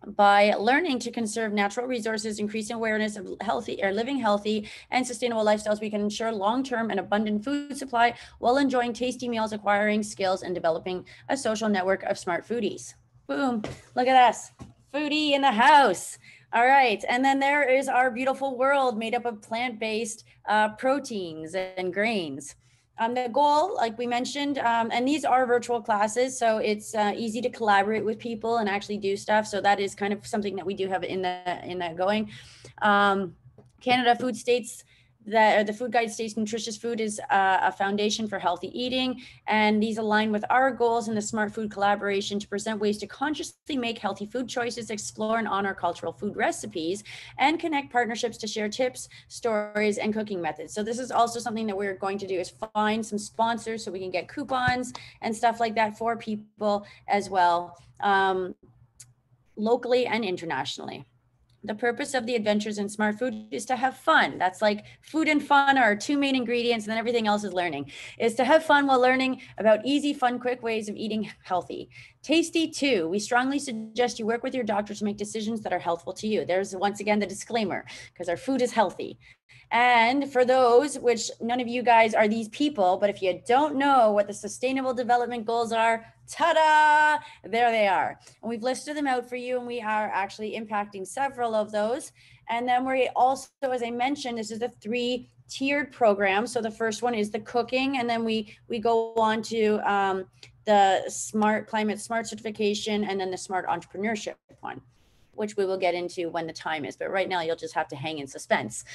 By learning to conserve natural resources, increasing awareness of living healthy and sustainable lifestyles, we can ensure long-term and abundant food supply while enjoying tasty meals, acquiring skills, and developing a social network of smart foodies. Boom, look at us, foodie in the house. All right, and then there is our beautiful world made up of plant-based proteins and grains. The goal, like we mentioned, and these are virtual classes, so it's easy to collaborate with people and actually do stuff. So that is kind of something that we do have in the going. Canada Food states that the food guide states nutritious food is a foundation for healthy eating, and these align with our goals in the Smart Food collaboration to present ways to consciously make healthy food choices, explore and honor cultural food recipes, and connect partnerships to share tips, stories, and cooking methods. So this is also something that we're going to do, is find some sponsors so we can get coupons and stuff like that for people as well, locally and internationally. The purpose of the Adventures in Smart Food is to have fun. That's like food and fun are our 2 main ingredients, and then everything else is learning. Is to have fun while learning about easy, fun, quick ways of eating healthy. Tasty too. We strongly suggest you work with your doctor to make decisions that are healthful to you. There's once again the disclaimer, because our food is healthy. And for those, which none of you guys are these people, but if you don't know what the Sustainable Development Goals are, ta-da, there they are. And we've listed them out for you, and we are actually impacting several of those. And then we also, as I mentioned, this is a 3-tiered program. So the first one is the cooking, and then we go on to the Climate Smart certification, and then the Smart Entrepreneurship one, which we will get into when the time is. But right now, you'll just have to hang in suspense.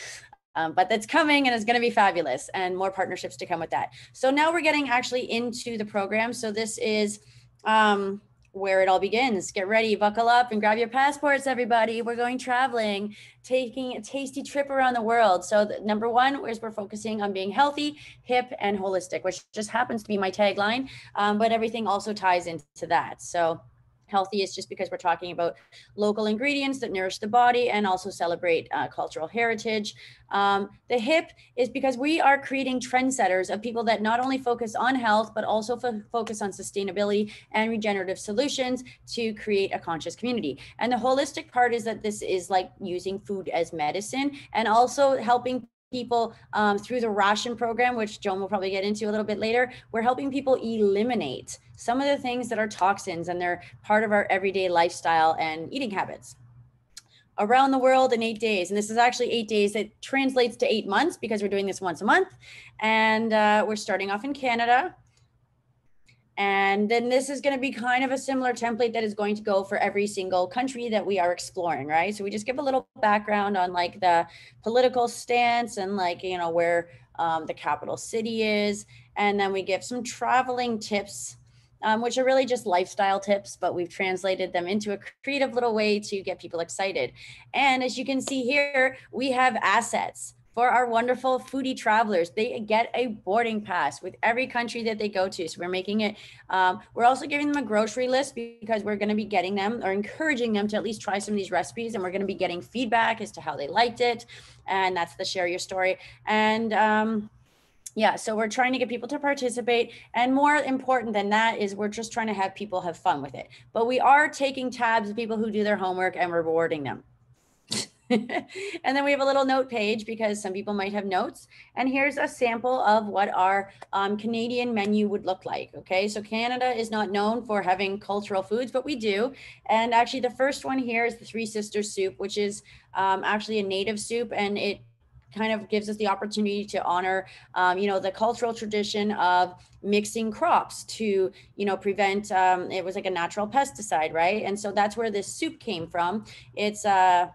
But that's coming, and it's going to be fabulous, and more partnerships to come with that. So now we're getting actually into the program. So this is where it all begins. Get ready, buckle up, and grab your passports, everybody. We're going traveling, taking a tasty trip around the world. So number one is we're focusing on being healthy, hip, and holistic, which just happens to be my tagline, but everything also ties into that. So healthy is just because we're talking about local ingredients that nourish the body and also celebrate cultural heritage. The hip is because we are creating trendsetters of people that not only focus on health, but also focus on sustainability and regenerative solutions to create a conscious community. And the holistic part is that this is like using food as medicine, and also helping people through the Ration program, which Joan will probably get into a little bit later. We're helping people eliminate some of the things that are toxins, and they're part of our everyday lifestyle and eating habits. Around the world in 8 days. And this is actually 8 days. That translates to 8 months because we're doing this once a month. And we're starting off in Canada. And then this is going to be kind of a similar template that is going to go for every single country that we are exploring, right? So we just give a little background on like the political stance and like, you know, where the capital city is. And then we give some traveling tips which are really just lifestyle tips, but we've translated them into a creative little way to get people excited. And as you can see here, we have assets for our wonderful foodie travelers. They get a boarding pass with every country that they go to. So we're making it, we're also giving them a grocery list because we're gonna be getting them or encouraging them to at least try some of these recipes, and we're gonna be getting feedback as to how they liked it. And that's the share your story. And yeah, so we're trying to get people to participate. And more important than that is we're just trying to have people have fun with it. But we are taking tabs of people who do their homework and rewarding them. And then we have a little note page because some people might have notes. And here's a sample of what our Canadian menu would look like. Okay, so Canada is not known for having cultural foods, but we do. And actually the first one here is the Three Sisters soup, which is actually a native soup, and it kind of gives us the opportunity to honor, you know, the cultural tradition of mixing crops to, you know, prevent, it was like a natural pesticide, right? And so that's where this soup came from. It's a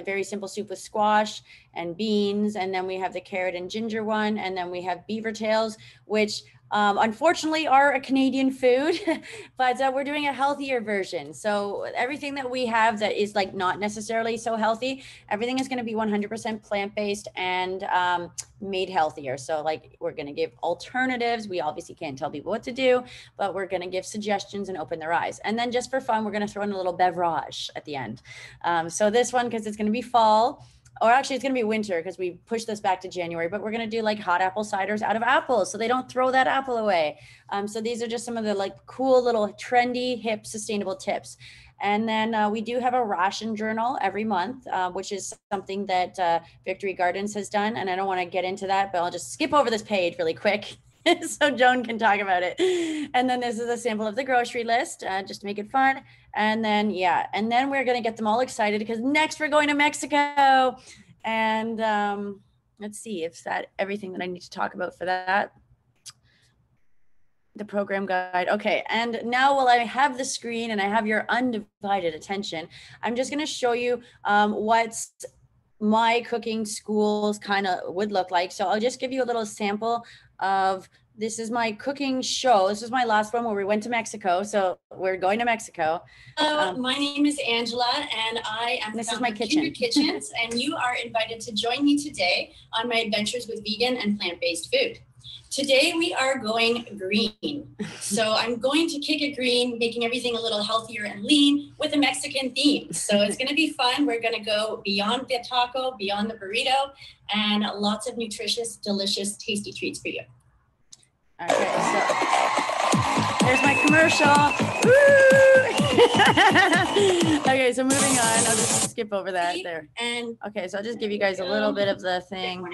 very simple soup with squash and beans. And then we have the carrot and ginger one. And then we have beaver tails, which unfortunately are a Canadian food, but we're doing a healthier version. So everything that we have that is like not necessarily so healthy, everything is going to be 100% plant-based and made healthier. So like we're going to give alternatives. We obviously can't tell people what to do, but we're going to give suggestions and open their eyes. And then just for fun, we're going to throw in a little beverage at the end. So this one, because it's going to be fall, or actually it's going to be winter because we pushed this back to January, but we're going to do like hot apple ciders out of apples so they don't throw that apple away. So these are just some of the like cool little trendy, hip, sustainable tips. And then we do have a ration journal every month, which is something that Victory Gardens has done. And I don't want to get into that, but I'll just skip over this page really quick so Joan can talk about it. And then this is a sample of the grocery list, just to make it fun. And then, yeah, and then we're going to get them all excited because next we're going to Mexico. And let's see if that everything that I need to talk about for that. The program guide. Okay, and now while I have the screen and I have your undivided attention, I'm just going to show you what my cooking schools kind of would look like. So I'll just give you a little sample of, this is my cooking show. This was my last one where we went to Mexico. So we're going to Mexico. Hello, my name is Angela and I am this is my kitchen. Kitchens, and you are invited to join me today on my adventures with vegan and plant-based food. Today we are going green. So I'm going to kick it green, making everything a little healthier and lean with a Mexican theme. So it's going to be fun. We're going to go beyond the taco, beyond the burrito, and lots of nutritious, delicious, tasty treats for you. Okay, so there's my commercial. Okay, so moving on, I'll just skip over that there. And okay, so I'll just give you guys a little bit of the thing.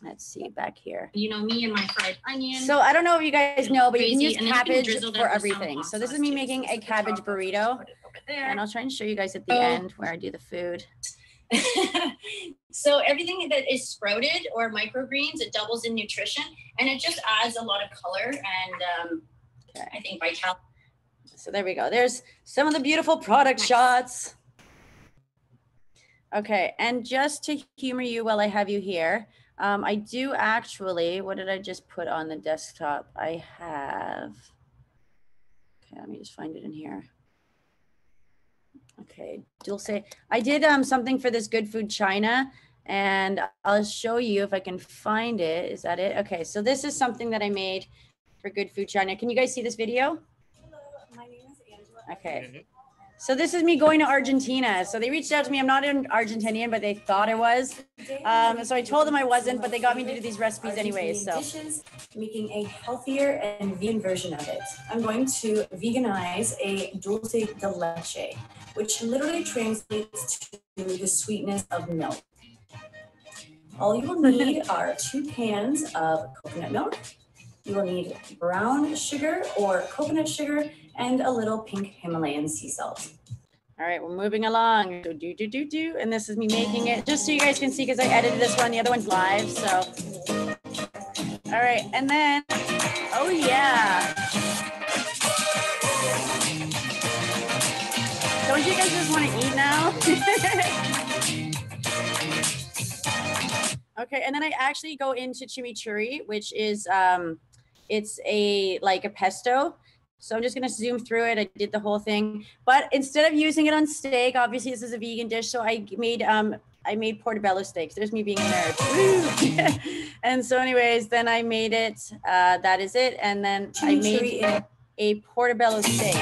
Let's see back here. You know me and my fried onion. So I don't know if you guys know, but you can use cabbage for everything. So this is me making a cabbage burrito. And I'll try and show you guys at the end where I do the food. So everything that is sprouted or microgreens, it doubles in nutrition and it just adds a lot of color and I think vitality. So there we go. There's some of the beautiful product shots. Okay, and just to humor you while I have you here, I do actually, what did I just put on the desktop? I have, okay, let me just find it in here. Okay, Dulce, I did something for this Good Food China, and I'll show you if I can find it. Is that it? Okay, so this is something that I made for Good Food China. Can you guys see this video? Hello, my name is Angela. Okay. So this is me going to Argentina. So they reached out to me. I'm not an Argentinian, but they thought I was. So I told them I wasn't, but they got me to do these recipes anyways. So dishes, making a healthier and vegan version of it. I'm going to veganize a dulce de leche, which literally translates to the sweetness of milk. All you will need are 2 cans of coconut milk. You will need brown sugar or coconut sugar and a little pink Himalayan sea salt. All right, we're moving along. So and this is me making it just so you guys can see because I edited this one. The other one's live, so. All right, and then, oh yeah. Don't you guys just want to eat now? Okay, and then I actually go into chimichurri, which is It's like a pesto. So I'm just gonna zoom through it. I did the whole thing, but instead of using it on steak, obviously this is a vegan dish. So I made portobello steaks. There's me being a nerd. And so anyways, then I made it, that is it. And then I made a portobello steak.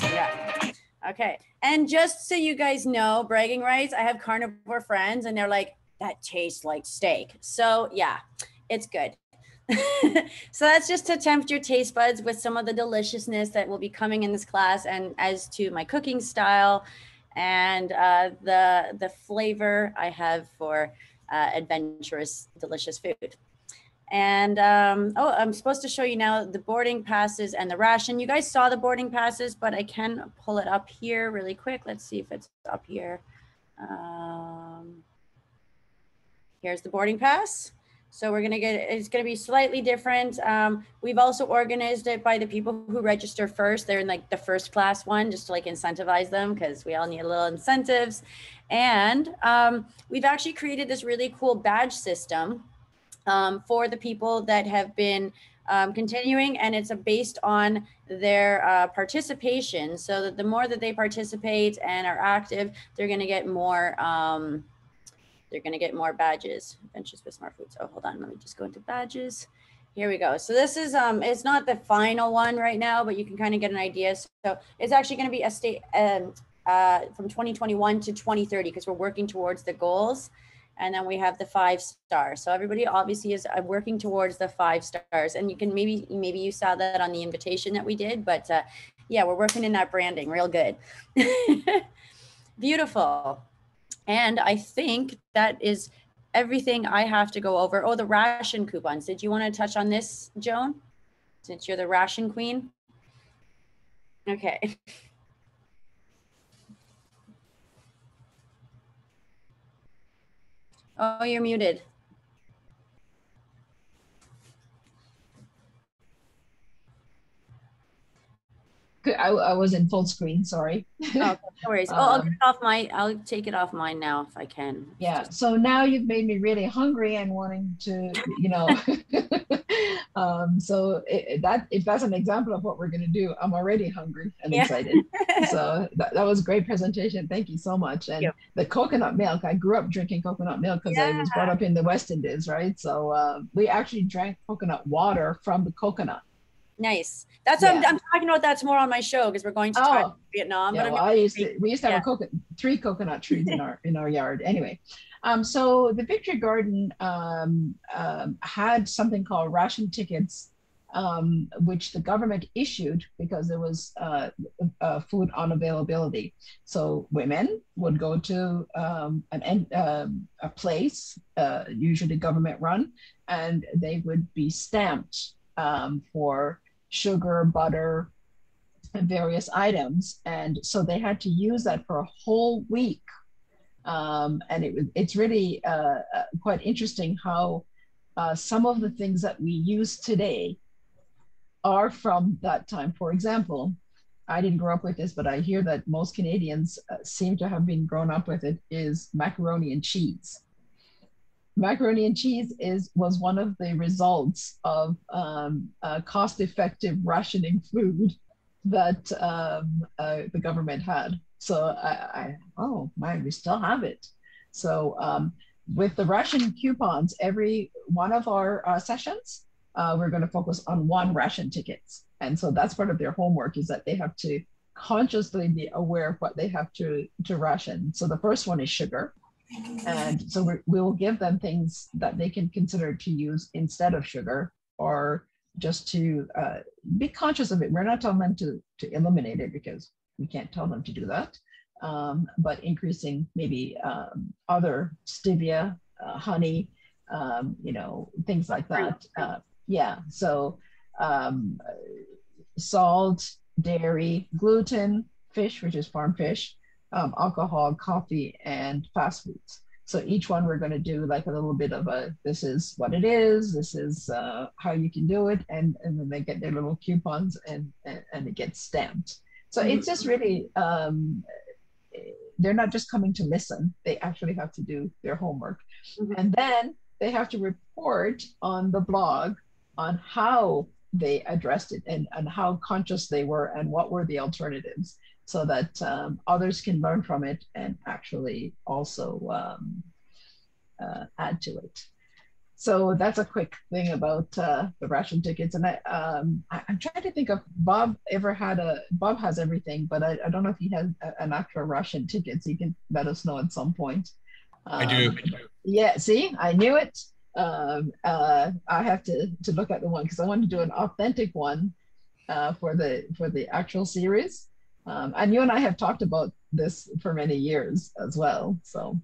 Yeah, okay. And just so you guys know, bragging rights, I have carnivore friends and they're like, that tastes like steak. So yeah, it's good. So that's just to tempt your taste buds with some of the deliciousness that will be coming in this class, and as to my cooking style and the flavor I have for adventurous, delicious food. And oh, I'm supposed to show you now the boarding passes and the ration. You guys saw the boarding passes, but I can pull it up here really quick. Let's see if it's up here. Here's the boarding pass. So we're gonna it's gonna be slightly different. We've also organized it by the people who register first. They're in like the first class one, just to like incentivize them, because we all need a little incentives. And we've actually created this really cool badge system for the people that have been continuing, and it's based on their participation. So that the more that they participate and are active, they're gonna get more badges. Adventures with Smart Food. So hold on, let me just go into badges. Here we go. So this is, it's not the final one right now, but you can kind of get an idea. So it's actually going to be a state from 2021 to 2030, because we're working towards the goals. And then we have the 5 stars. So everybody obviously is working towards the 5 stars. And you can maybe you saw that on the invitation that we did, but yeah, we're working in that branding real good. Beautiful. And I think that is everything I have to go over. Oh, the ration coupons. Did you want to touch on this, Joan? Since you're the ration queen. Okay. Oh, you're muted. I was in full screen, sorry. Oh, no worries. Oh, I'll take it off mine now if I can. Yeah, so now you've made me really hungry and wanting to, you know, so if that's an example of what we're going to do, I'm already hungry and excited. So that was a great presentation. Thank you so much. And the coconut milk, I grew up drinking coconut milk because I was brought up in the West Indies, right? So we actually drank coconut water from the coconut. Nice. That's I'm talking about that tomorrow on my show, because we're going to talk about Vietnam. Yeah, well, we used to have 3 coconut trees in our yard. Anyway, so the Victory Garden had something called ration tickets, which the government issued because there was food unavailability. So women would go to a place, usually government run, and they would be stamped for sugar, butter, and various items. And so they had to use that for a whole week. And it's really quite interesting how some of the things that we use today are from that time. For example, I didn't grow up with this, but I hear that most Canadians seem to have been grown up with it, is macaroni and cheese. Macaroni and cheese was one of the results of cost-effective rationing food that the government had. So oh my, we still have it. So with the ration coupons, every one of our sessions, we're going to focus on 1 ration tickets. And so that's part of their homework, is that they have to consciously be aware of what they have to ration. So the first one is sugar. And so we will give them things that they can consider to use instead of sugar, or just to be conscious of it. We're not telling them to eliminate it, because we can't tell them to do that, but increasing maybe other stevia, honey, you know, things like that. Yeah, so salt, dairy, gluten, fish, which is farm fish, alcohol, coffee, and fast foods. So each one we're going to do like a little bit of this is what it is, this is how you can do it, and then they get their little coupons and it gets stamped. So it's just really they're not just coming to listen, they actually have to do their homework. And then they have to report on the blog on how they addressed it and how conscious they were and what were the alternatives, so that others can learn from it and actually also add to it. So that's a quick thing about the ration tickets. And I'm trying to think of Bob Bob has everything, but I don't know if he has an actual ration tickets. He can let us know at some point. I do. Yeah, see, I knew it. I have to look at the one because I want to do an authentic one for the actual series. And you and I have talked about this for many years as well. So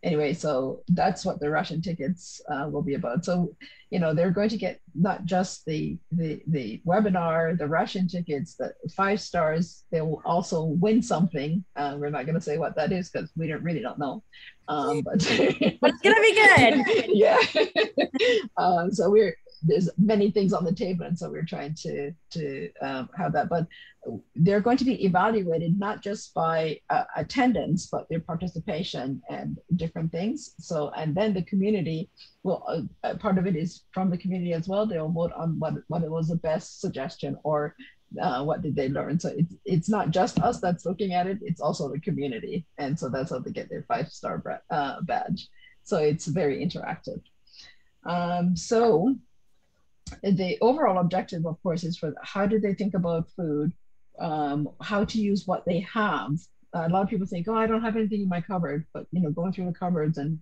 anyway, so that's what the Russian tickets will be about. So, you know, they're going to get not just the webinar, the Russian tickets, the 5 stars. They will also win something. We're not going to say what that is because we don't know. But it's gonna be good. Yeah. So there's many things on the table, and so we're trying to have that. But they're going to be evaluated not just by attendance, but their participation and different things. So, and then the community will, part of it is from the community as well. They'll vote on what was the best suggestion, or what did they learn. So it's not just us that's looking at it, it's also the community. And so that's how they get their 5-star badge. So it's very interactive. So the overall objective, of course, is for how do they think about food, how to use what they have. A lot of people think, oh, I don't have anything in my cupboard, but you know, going through the cupboards and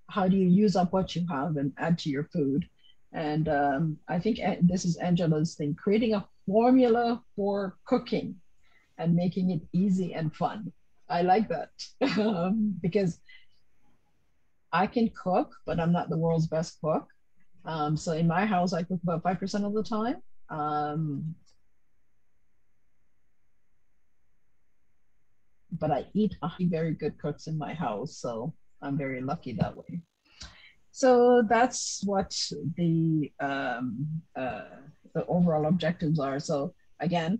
how do you use up what you have and add to your food. And I think this is Angela's thing, creating a formula for cooking and making it easy and fun. I like that because I can cook, but I'm not the world's best cook. So in my house, I cook about 5% of the time. But I eat very good cooks in my house, so I'm very lucky that way. So that's what the overall objectives are. So again,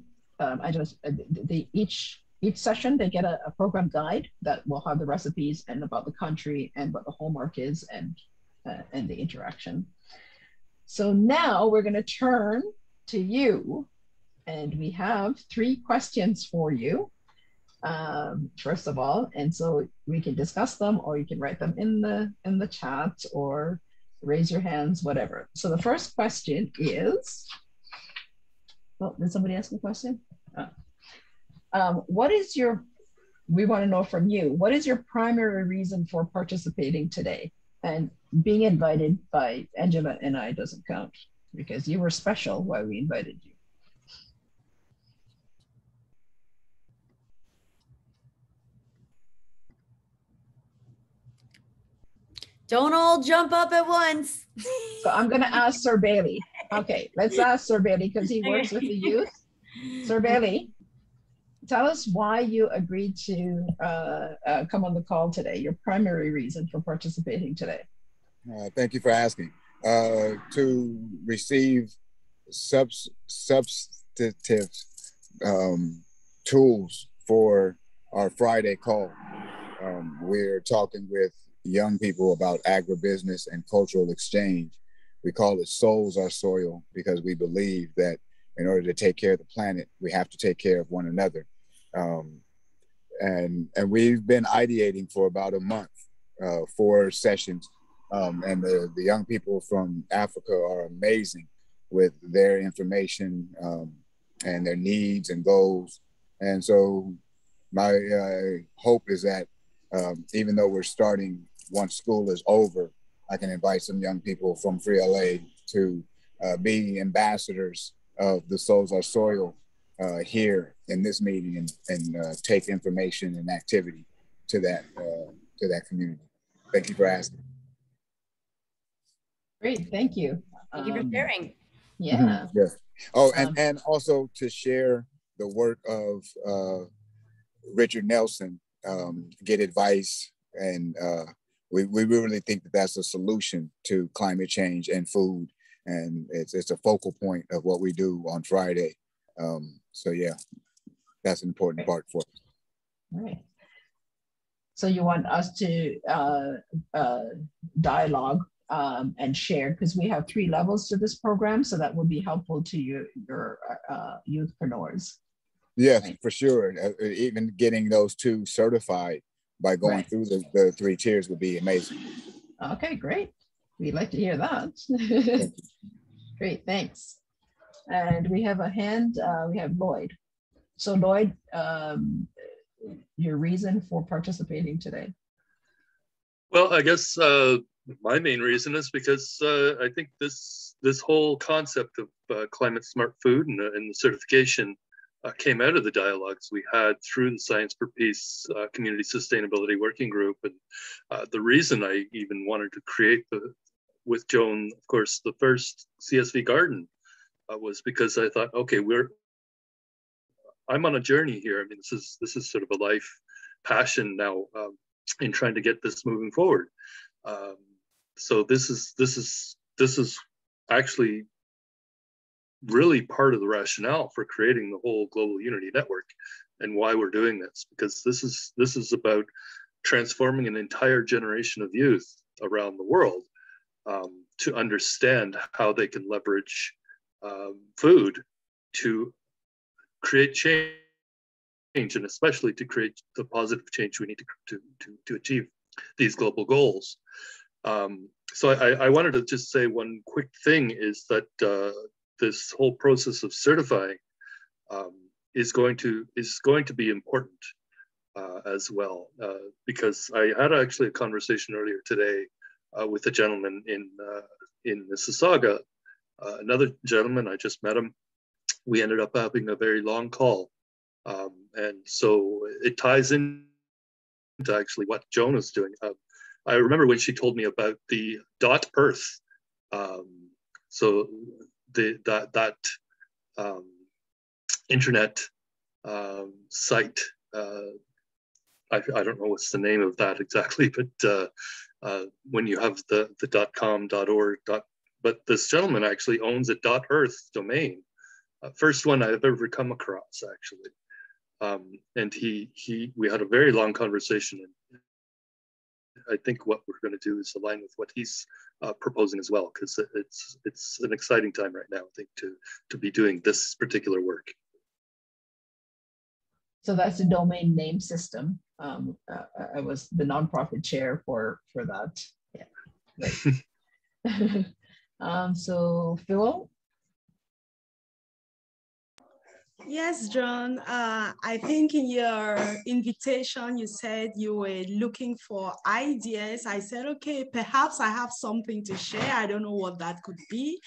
each session they get a program guide that will have the recipes and about the country and what the homework is and the interaction. So now we're going to turn to you, and we have 3 questions for you. First of all, and so we can discuss them, or you can write them in the chat or raise your hands, whatever. So the first question is, oh, did somebody ask a question? We want to know from you, what is your primary reason for participating today? And being invited by Angela and I doesn't count because you were special while we invited you. Don't all jump up at once. So I'm going to ask Sir Bailey. Okay, let's ask Sir Bailey because he works with the youth. Sir Bailey, tell us why you agreed to come on the call today, your primary reason for participating today. Thank you for asking. To receive substantive tools for our Friday call. We're talking with young people about agribusiness and cultural exchange. We call it Souls Are Soil because we believe that in order to take care of the planet, we have to take care of one another. And we've been ideating for about a month, 4 sessions. And the young people from Africa are amazing with their information and their needs and goals. And so my hope is that even though we're starting once school is over, I can invite some young people from Free LA to be ambassadors of the Souls Are Soil here in this meeting and take information and activity to that community. Thank you for asking. Great, thank you. Thank you for sharing. Yeah. Yes. Oh, and also to share the work of Richard Nelson, get advice, and we really think that that's a solution to climate change and food, and it's a focal point of what we do on Friday. So yeah, that's an important part for us. All right. So you want us to dialogue and share, because we have 3 levels to this program, so that will be helpful to your youthpreneurs. Yes, right? for sure. Even getting those 2 certified by going Right. through the 3 tiers would be amazing. Okay, great. We'd like to hear that. Great, thanks. And we have a hand, we have Lloyd. So Lloyd, your reason for participating today? Well, I guess my main reason is because I think this whole concept of climate smart food and the certification came out of the dialogues we had through the Science for Peace Community Sustainability Working Group. And the reason I even wanted to create with Joan, of course, the first CSV garden was because I thought, okay, I'm on a journey here. I mean, this is sort of a life passion now in trying to get this moving forward. So this is actually really part of the rationale for creating the whole Global Unity Network and why we're doing this, because this is about transforming an entire generation of youth around the world to understand how they can leverage food to create change, and especially to create the positive change we need to achieve these global goals. So I wanted to just say one quick thing is that this whole process of certifying is going to be important as well, because I had actually a conversation earlier today with a gentleman in Mississauga, another gentleman, I just met him. We ended up having a very long call, and so it ties into actually what Joan is doing. I remember when she told me about the .earth, so that internet site. I don't know what's the name of that exactly, but when you have the .com, .org, but this gentleman actually owns a .earth domain. First one I've ever come across, actually. And we had a very long conversation. And I think what we're going to do is align with what he's proposing as well, because it's an exciting time right now, I think, to be doing this particular work. So that's the domain name system. I was the nonprofit chair for that. Yeah, great. So Phil. Yes, John. I think in your invitation, you said you were looking for ideas. I said, okay, perhaps I have something to share. I don't know what that could be.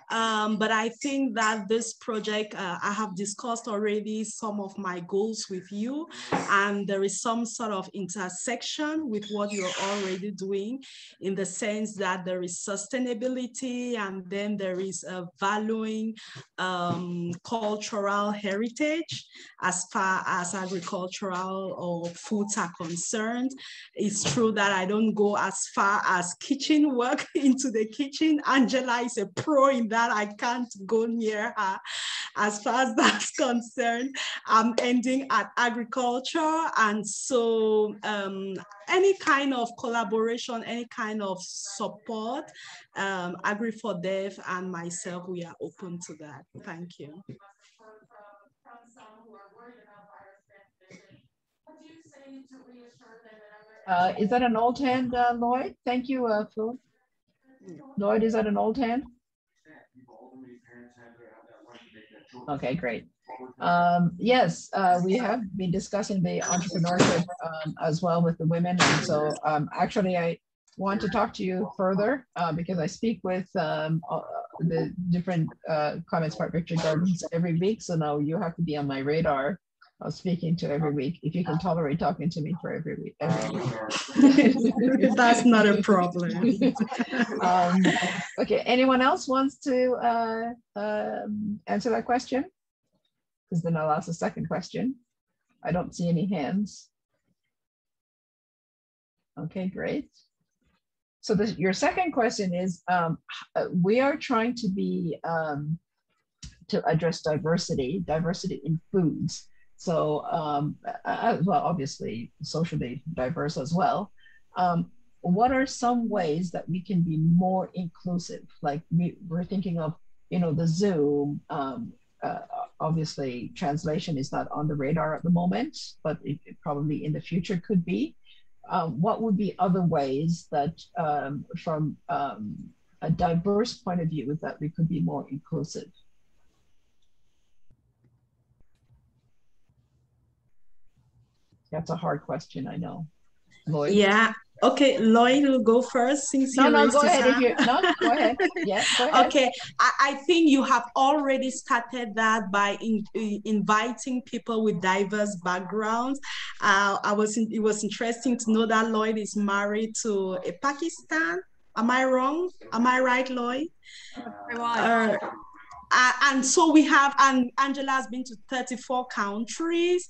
But I think that this project, I have discussed already some of my goals with you, and there is some sort of intersection with what you're already doing, in the sense that there is sustainability, and then there is valuing cultural heritage as far as agricultural or foods are concerned. It's true that I don't go as far as kitchen work into the kitchen. Angela is a pro in that. I can't go near her as far as that's concerned. I'm ending at agriculture, and so any kind of collaboration, any kind of support, Agri4Dev and myself, we are open to that. Thank you. Is that an old hand, Lloyd? Thank you, Phil. Lloyd, is that an old hand? Okay, great. Yes, we have been discussing the entrepreneurship as well with the women. And so actually, I want to talk to you further because I speak with the different Climate Smart Victory Gardens every week. So now you have to be on my radar. I was speaking to every week. If you can tolerate talking to me for every week. That's not a problem. Okay, anyone else wants to answer that question? Because then I'll ask a second question. I don't see any hands. Okay, great. So your second question is, we are trying to be, to address diversity in foods. So, well, obviously socially diverse as well. What are some ways that we can be more inclusive? Like we're thinking of, the Zoom. Obviously, translation is not on the radar at the moment, but it probably in the future could be. What would be other ways that, from a diverse point of view, that we could be more inclusive? That's a hard question, I know. Lloyd? Yeah. Okay, Lloyd will go first since No, raised go his ahead. hand. Go ahead. Yeah, go ahead. Okay, I think you have already started that by inviting people with diverse backgrounds. It was interesting to know that Lloyd is married to a Pakistan. Am I wrong? Am I right, Lloyd? And so we have, and Angela has been to 34 countries.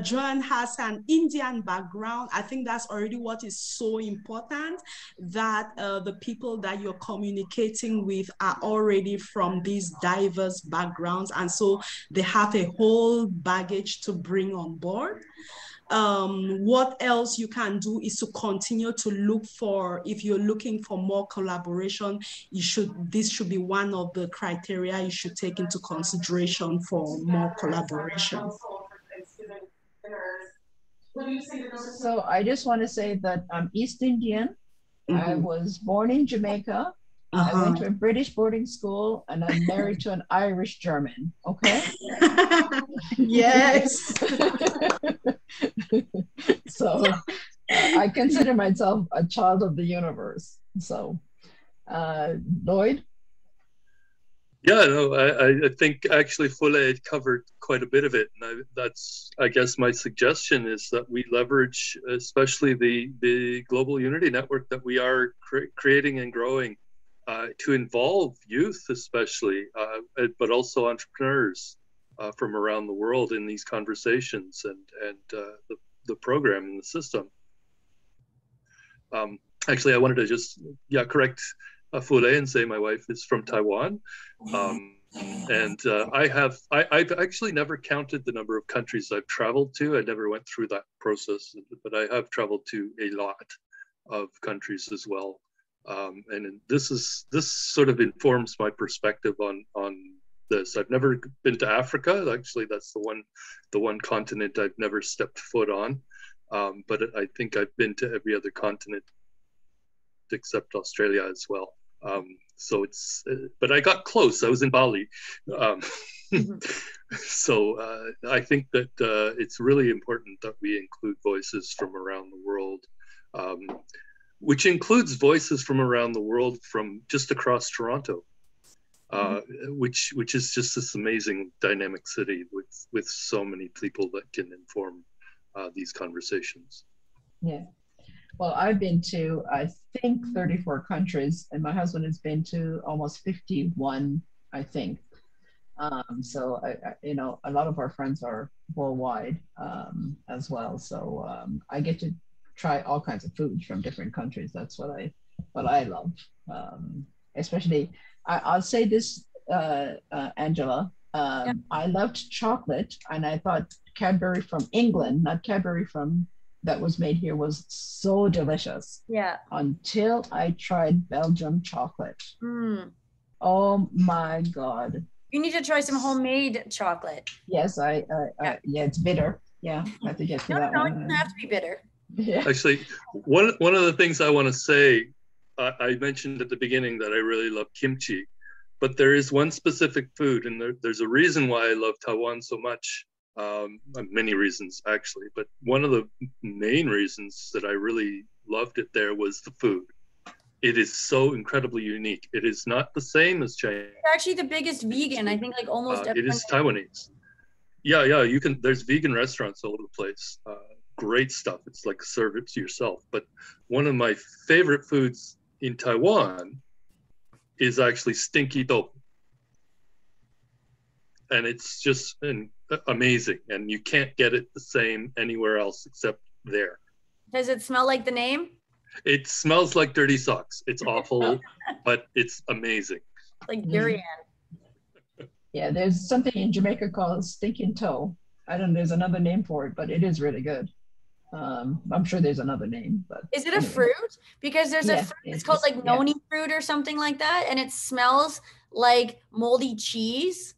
Joan has an Indian background. I think that's already what is so important, that the people that you're communicating with are already from these diverse backgrounds. And so they have a whole baggage to bring on board. What else you can do is to continue to look for, if you're looking for more collaboration, this should be one of the criteria you should take into consideration for more collaboration. So I just want to say that I'm East Indian. I was born in Jamaica. I went to a British boarding school, and I'm married to an Irish German. Okay. Yes. So I consider myself a child of the universe. So, Lloyd? Yeah, no, I think actually Fule had covered quite a bit of it. And that's, I guess, my suggestion is that we leverage, especially the Global Unity Network that we are creating and growing, to involve youth especially, but also entrepreneurs from around the world in these conversations and the program and the system. Actually, I wanted to just correct Fule and say my wife is from Taiwan, and I've actually never counted the number of countries I've traveled to. I never went through that process, but I have traveled to a lot of countries as well. And this sort of informs my perspective on this. I've never been to Africa. Actually, that's the one continent I've never stepped foot on. But I think I've been to every other continent except Australia as well. So but I got close. I was in Bali. So I think that it's really important that we include voices from around the world, which includes voices from around the world from just across Toronto, which is just this amazing dynamic city with so many people that can inform these conversations. Yeah. Well, I've been to, I think, 34 countries, and my husband has been to almost 51, I think. So, a lot of our friends are worldwide as well. So I get to try all kinds of foods from different countries. That's what I love. Especially, I'll say this, Angela, I loved chocolate, and I thought Cadbury from England, not Cadbury that was made here, was so delicious. Yeah. Until I tried Belgium chocolate. Oh my God. You need to try some homemade chocolate. Yes, yeah, it's bitter. Yeah, I have to get to that one. It doesn't have to be bitter. Yeah. Actually, one of the things I want to say, I mentioned at the beginning that I really love kimchi, but there is one specific food, and there's a reason why I love Taiwan so much. Many reasons actually, but one of the main reasons that I really loved it there was the food. It is so incredibly unique. It is not the same as China. It's actually the biggest vegan, I think, like almost it is Taiwanese. Yeah, there's vegan restaurants all over the place. Great stuff. It's like serve it to yourself. But one of my favorite foods in Taiwan is actually stinky tofu. And it's just amazing, and you can't get it the same anywhere else except there. Does it smell like the name? It smells like dirty socks. It's awful, but it's amazing. Like durian. Yeah, there's something in Jamaica called stinking toe. I don't know, there's another name for it, but it is really good. I'm sure there's another name, but is it a anyway. fruit? Because there's a fruit, it's called like noni fruit or something like that, and it smells like moldy cheese.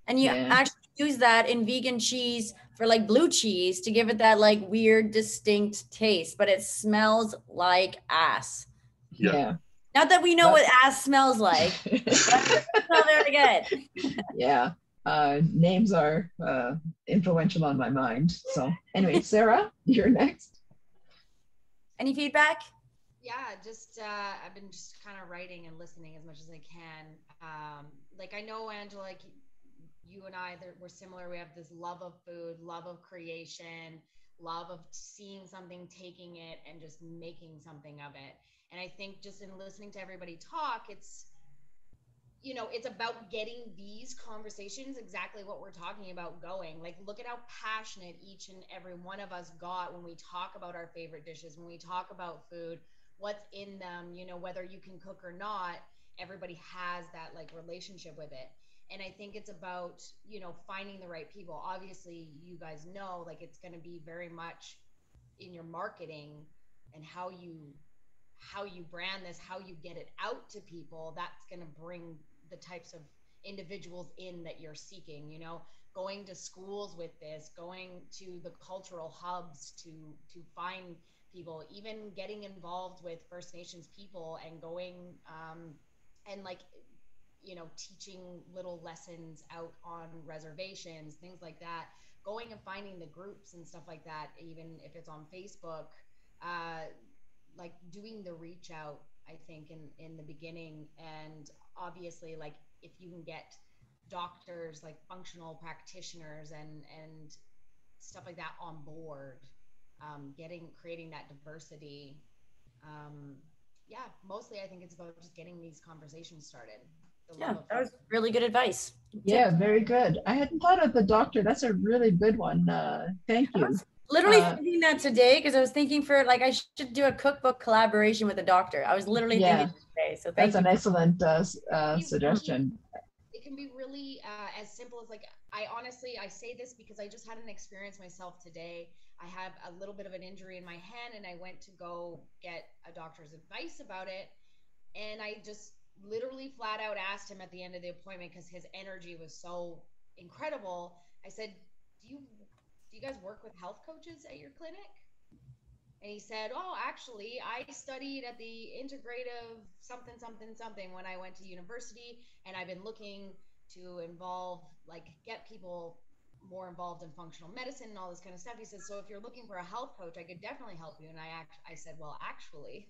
And you actually use that in vegan cheese for like blue cheese to give it that like weird, distinct taste, but it smells like ass. Yeah. Not that we know what ass smells like. But it smell very good. Yeah. Names are influential on my mind. So anyway, Sarah, you're next. Any feedback? Yeah, just I've been just kind of writing and listening as much as I can. Like I know, Angela, like you and I, we're similar. We have this love of food, love of creation, love of seeing something, taking it, and just making something of it. And I think just in listening to everybody talk, it's, you know, it's about getting these conversations, exactly what we're talking about, going. Like, look at how passionate each and every one of us got when we talk about our favorite dishes, when we talk about food, what's in them, you know, whether you can cook or not, everybody has that like relationship with it. And I think it's about, you know, finding the right people. Obviously, you guys know, like, it's going to be very much in your marketing and how you brand this, how you get it out to people. That's going to bring the types of individuals in that you're seeking, you know, going to schools with this, going to the cultural hubs to find people, even getting involved with First Nations people and going and like, you know, teaching little lessons out on reservations, things like that, going and finding the groups and stuff like that, even if it's on Facebook, like doing the reach out, I think in the beginning. And obviously, like, if you can get doctors, like functional practitioners and stuff like that on board, creating that diversity. Yeah, mostly I think it's about just getting these conversations started. Yeah, that was really good advice. Yeah, very good. I hadn't thought of the doctor. That's a really good one. Thank you. Literally thinking that today, because I was thinking for like I should do a cookbook collaboration with a doctor. I was literally thinking today. So that's an excellent suggestion. It can be really as simple as like, I say this because I just had an experience myself today. I had a little bit of an injury in my hand and I went to go get a doctor's advice about it. And I just literally flat out asked him at the end of the appointment, because his energy was so incredible. I said, do you guys work with health coaches at your clinic? And he said, oh, actually, I studied at the integrative something when I went to university, and I've been looking to get people more involved in functional medicine and all this kind of stuff. He says, so if you're looking for a health coach, I could definitely help you. And I said, well, actually,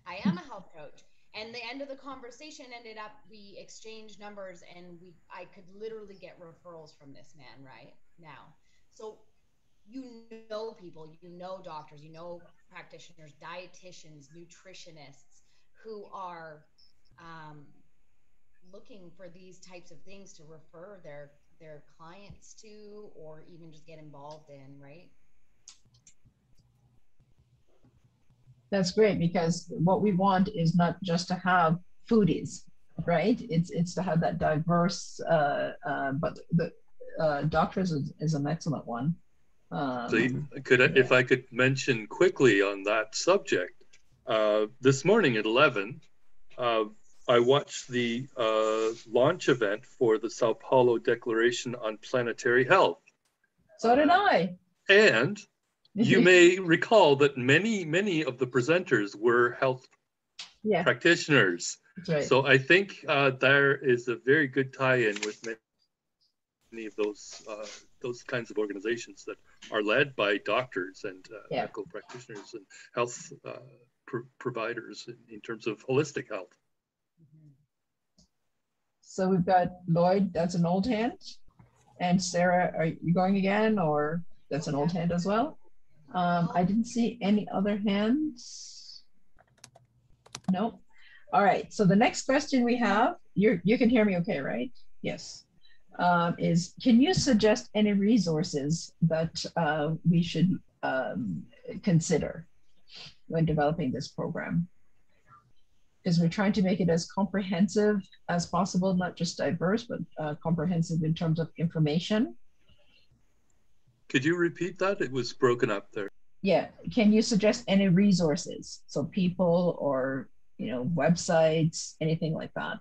I am a health coach. And the end of the conversation ended up, we exchanged numbers, and I could literally get referrals from this man right now. So you know people, you know doctors, you know practitioners, dietitians, nutritionists who are looking for these types of things to refer their clients to, or even just get involved in, right? That's great, because what we want is not just to have foodies, right? It's to have that diverse, but the doctors is an excellent one. So if I could mention quickly on that subject, this morning at 11, I watched the launch event for the Sao Paulo Declaration on Planetary Health. So did I. And you may recall that many of the presenters were health practitioners. That's right. So I think there is a very good tie-in with many of those kinds of organizations that are led by doctors and medical practitioners and health providers in terms of holistic health. So we've got Lloyd, that's an old hand. And Sarah, are you going again, or that's an old hand as well? I didn't see any other hands. Nope. All right, so the next question we have, you can hear me okay, right? Yes. Is, can you suggest any resources that we should consider when developing this program? Because we're trying to make it as comprehensive as possible, not just diverse, but comprehensive in terms of information. Could you repeat that? It was broken up there. Yeah, can you suggest any resources? So people or, you know, websites, anything like that.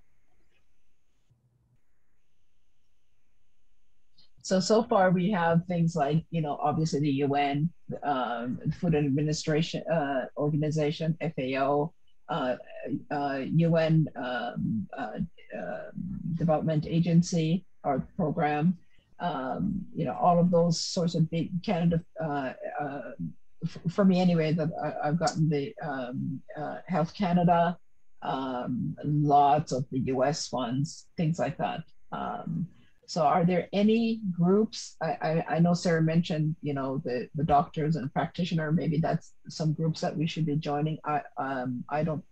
So far we have things like, you know, obviously the UN, Food and Administration Organization, FAO, UN Development Agency or program, you know, all of those sorts of big Canada, for me anyway, that I've gotten the Health Canada, lots of the US ones, things like that. So are there any groups? I know Sarah mentioned, you know, the doctors and practitioner, maybe that's some groups that we should be joining. I don't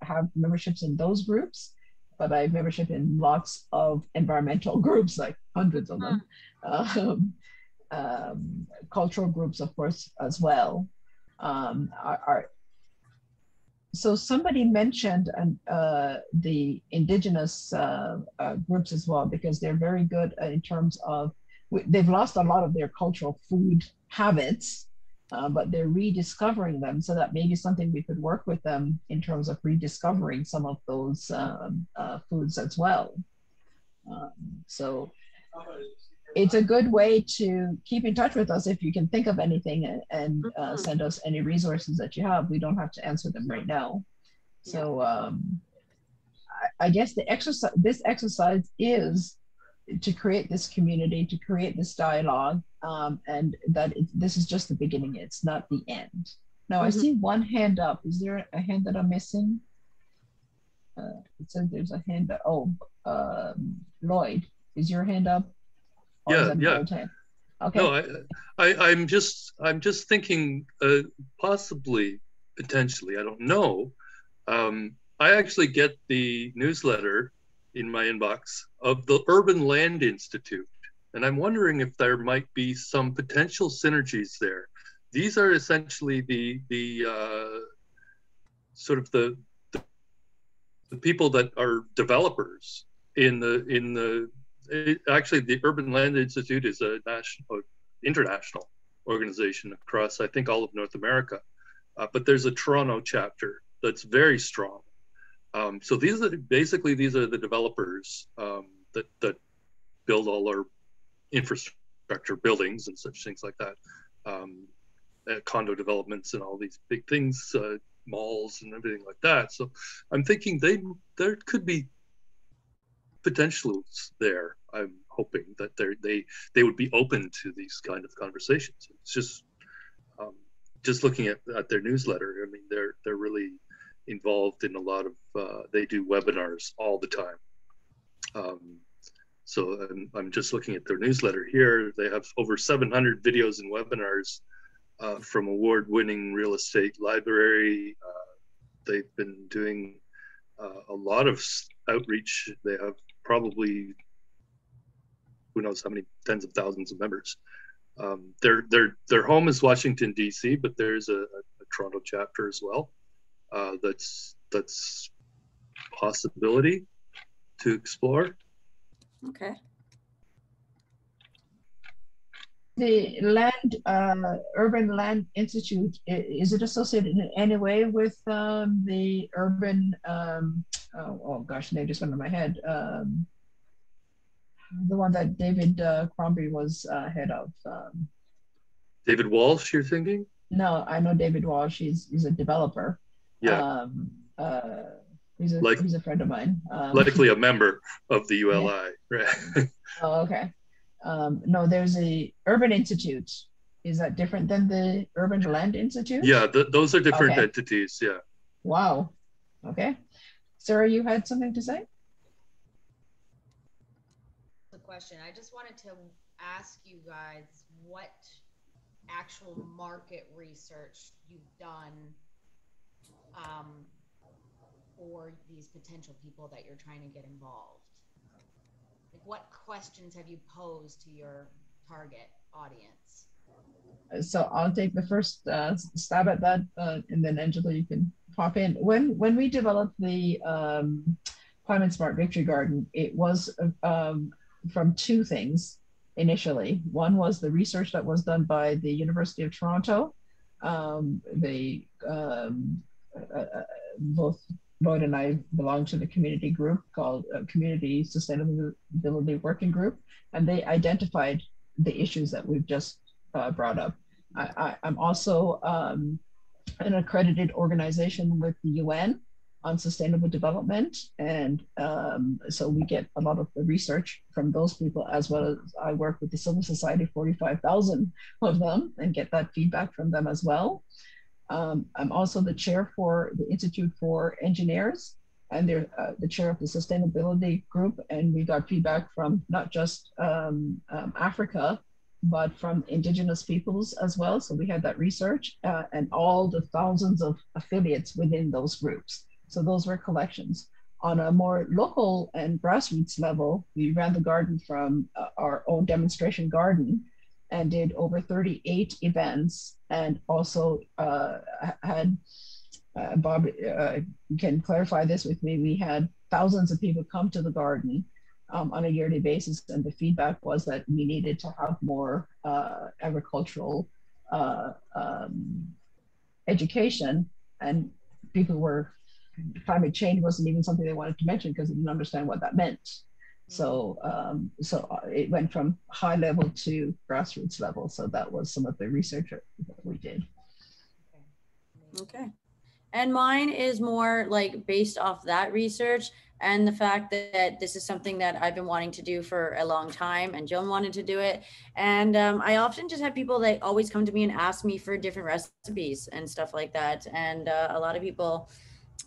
have memberships in those groups, but I have membership in lots of environmental groups, like hundreds of them. Cultural groups, of course, as well. So somebody mentioned the indigenous groups as well, because they're very good in terms of, they've lost a lot of their cultural food habits, but they're rediscovering them. So that may be something we could work with them in terms of rediscovering some of those foods as well. So it's a good way to keep in touch with us if you can think of anything and send us any resources that you have. We don't have to answer them right now. So I guess this exercise is to create this community, to create this dialogue, and that this is just the beginning. It's not the end. Now I see one hand up. Is there a hand that I'm missing? It says there's a hand up. Oh, Lloyd, is your hand up? Yeah. Okay. No, I'm just thinking possibly, potentially, I don't know. I actually get the newsletter in my inbox of the Urban Land Institute, and I'm wondering if there might be some potential synergies there. These are essentially the sort of the people that are developers actually, the Urban Land Institute is a international organization across, I think, all of North America. But there's a Toronto chapter that's very strong. So these are the developers that build all our infrastructure, buildings and such things like that, condo developments and all these big things, malls and everything like that. So I'm thinking there could be potentials there. I'm hoping that they would be open to these kind of conversations. It's just looking at their newsletter. I mean, they're really involved in a lot of. They do webinars all the time. So I'm just looking at their newsletter here. They have over 700 videos and webinars from award-winning real estate library. They've been doing a lot of outreach. They have probably who knows how many tens of thousands of members. Their home is Washington D.C., but there's a Toronto chapter as well. That's possibility to explore. Okay. The Urban Land Institute, is it associated in any way with the urban, oh gosh, name just went in my head, the one that David Crombie was head of? David Walsh, you're thinking? No, I know David Walsh. He's a developer. Yeah. He's a friend of mine. Likely a member of the ULI, yeah. Right? Oh, okay. No, there's a Urban Institute. Is that different than the Urban Land Institute? Yeah, those are different entities. Yeah. Wow. Okay. Sarah, you had something to say? The question. I just wanted to ask you guys what actual market research you've done for these potential people that you're trying to get involved. Like, what questions have you posed to your target audience? So I'll take the first stab at that, and then Angela, you can pop in. When we developed the Climate Smart Victory Garden, it was from two things. initially. One was the research that was done by the University of Toronto. They both Lloyd and I belong to the community group called Community Sustainability Working Group, and they identified the issues that we've just brought up. I'm also an accredited organization with the UN on sustainable development, and so we get a lot of the research from those people, as well as I work with the civil society, 45,000 of them, and get that feedback from them as well. I'm also the chair for the Institute for Engineers, and they're the chair of the sustainability group, and we got feedback from not just Africa, but from indigenous peoples as well. So we had that research and all the thousands of affiliates within those groups. So those were collections. On a more local and grassroots level, we ran the garden from our own demonstration garden and did over 38 events, and also had, Bob can clarify this with me, we had thousands of people come to the garden on a yearly basis, and the feedback was that we needed to have more agricultural education, and people were, climate change wasn't even something they wanted to mention because they didn't understand what that meant. So, it went from high level to grassroots level. So that was some of the research that we did. Okay. And mine is more like based off that research and the fact that this is something that I've been wanting to do for a long time, and Joan wanted to do it. And I often just have people that always come to me and ask me for different recipes and stuff like that. And a lot of people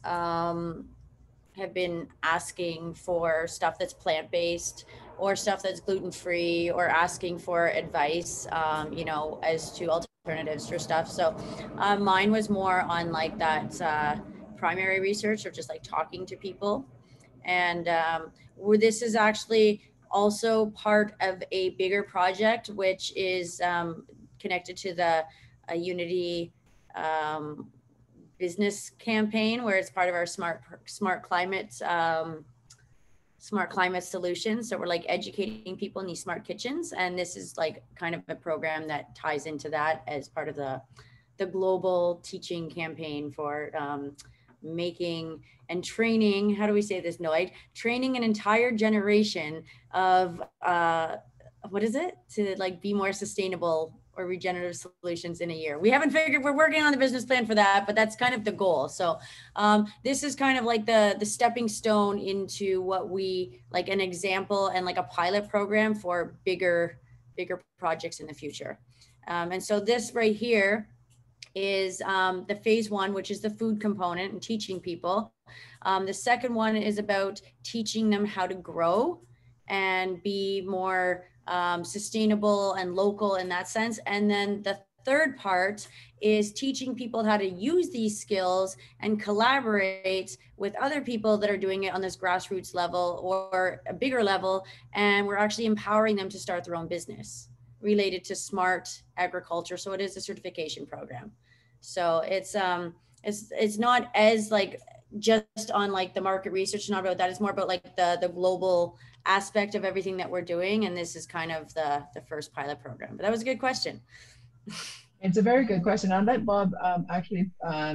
have been asking for stuff that's plant-based or stuff that's gluten-free, or asking for advice, you know, as to alternatives for stuff. So mine was more on like that primary research, or just like talking to people. And this is actually also part of a bigger project, which is connected to the Unity business campaign, where it's part of our smart climate solutions. So we're like educating people in these smart kitchens, and this is like kind of a program that ties into that as part of the global teaching campaign for making and training, how do we say this, Noid? Training an entire generation of what is it, to like be more sustainable or regenerative solutions in a year. We haven't figured, we're working on the business plan for that, but that's kind of the goal. So this is kind of like the stepping stone into what we, like an example and like a pilot program for bigger projects in the future. And so this right here is the phase one, which is the food component and teaching people. The second one is about teaching them how to grow and be more sustainable and local in that sense. And then the third part is teaching people how to use these skills and collaborate with other people that are doing it on this grassroots level or a bigger level. And we're actually empowering them to start their own business related to smart agriculture. So it is a certification program. So it's not as like just on like the market research, not about that. It's more about like the global aspect of everything that we're doing. And this is kind of the first pilot program. But that was a good question. It's a very good question. I'll let Bob actually,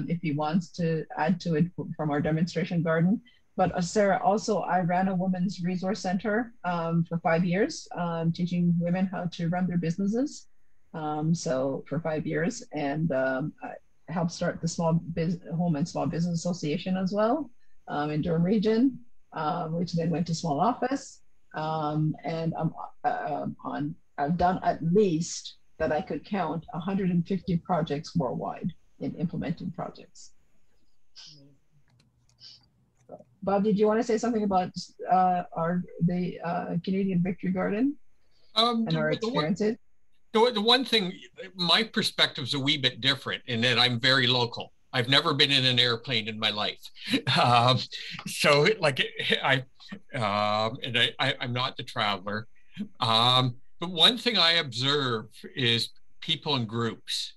if he wants to add to it from our demonstration garden. But Sarah, also I ran a women's resource center for 5 years, teaching women how to run their businesses. So for 5 years, and I helped start the Home and Small Business Association as well in Durham region, which then went to small office. And I've done at least, that I could count, 150 projects worldwide in implementing projects. Bob, did you want to say something about the Canadian Victory Garden and our experiences? The one thing, my perspective's a wee bit different in that I'm very local. I've never been in an airplane in my life. So like I'm not the traveler. But one thing I observe is people in groups.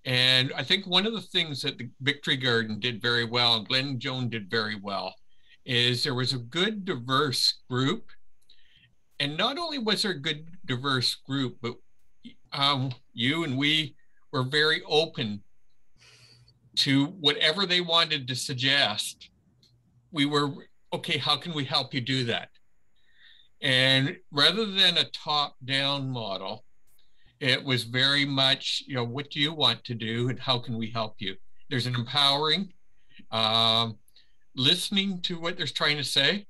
And I think one of the things that the Victory Garden did very well, and Glenn and Joan did very well, is there was a good diverse group And not only was there a good, diverse group, but you and we were very open to whatever they wanted to suggest. We were, okay, how can we help you do that? And rather than a top-down model, it was very much, you know, what do you want to do and how can we help you? There's an empowering, listening to what they're trying to say,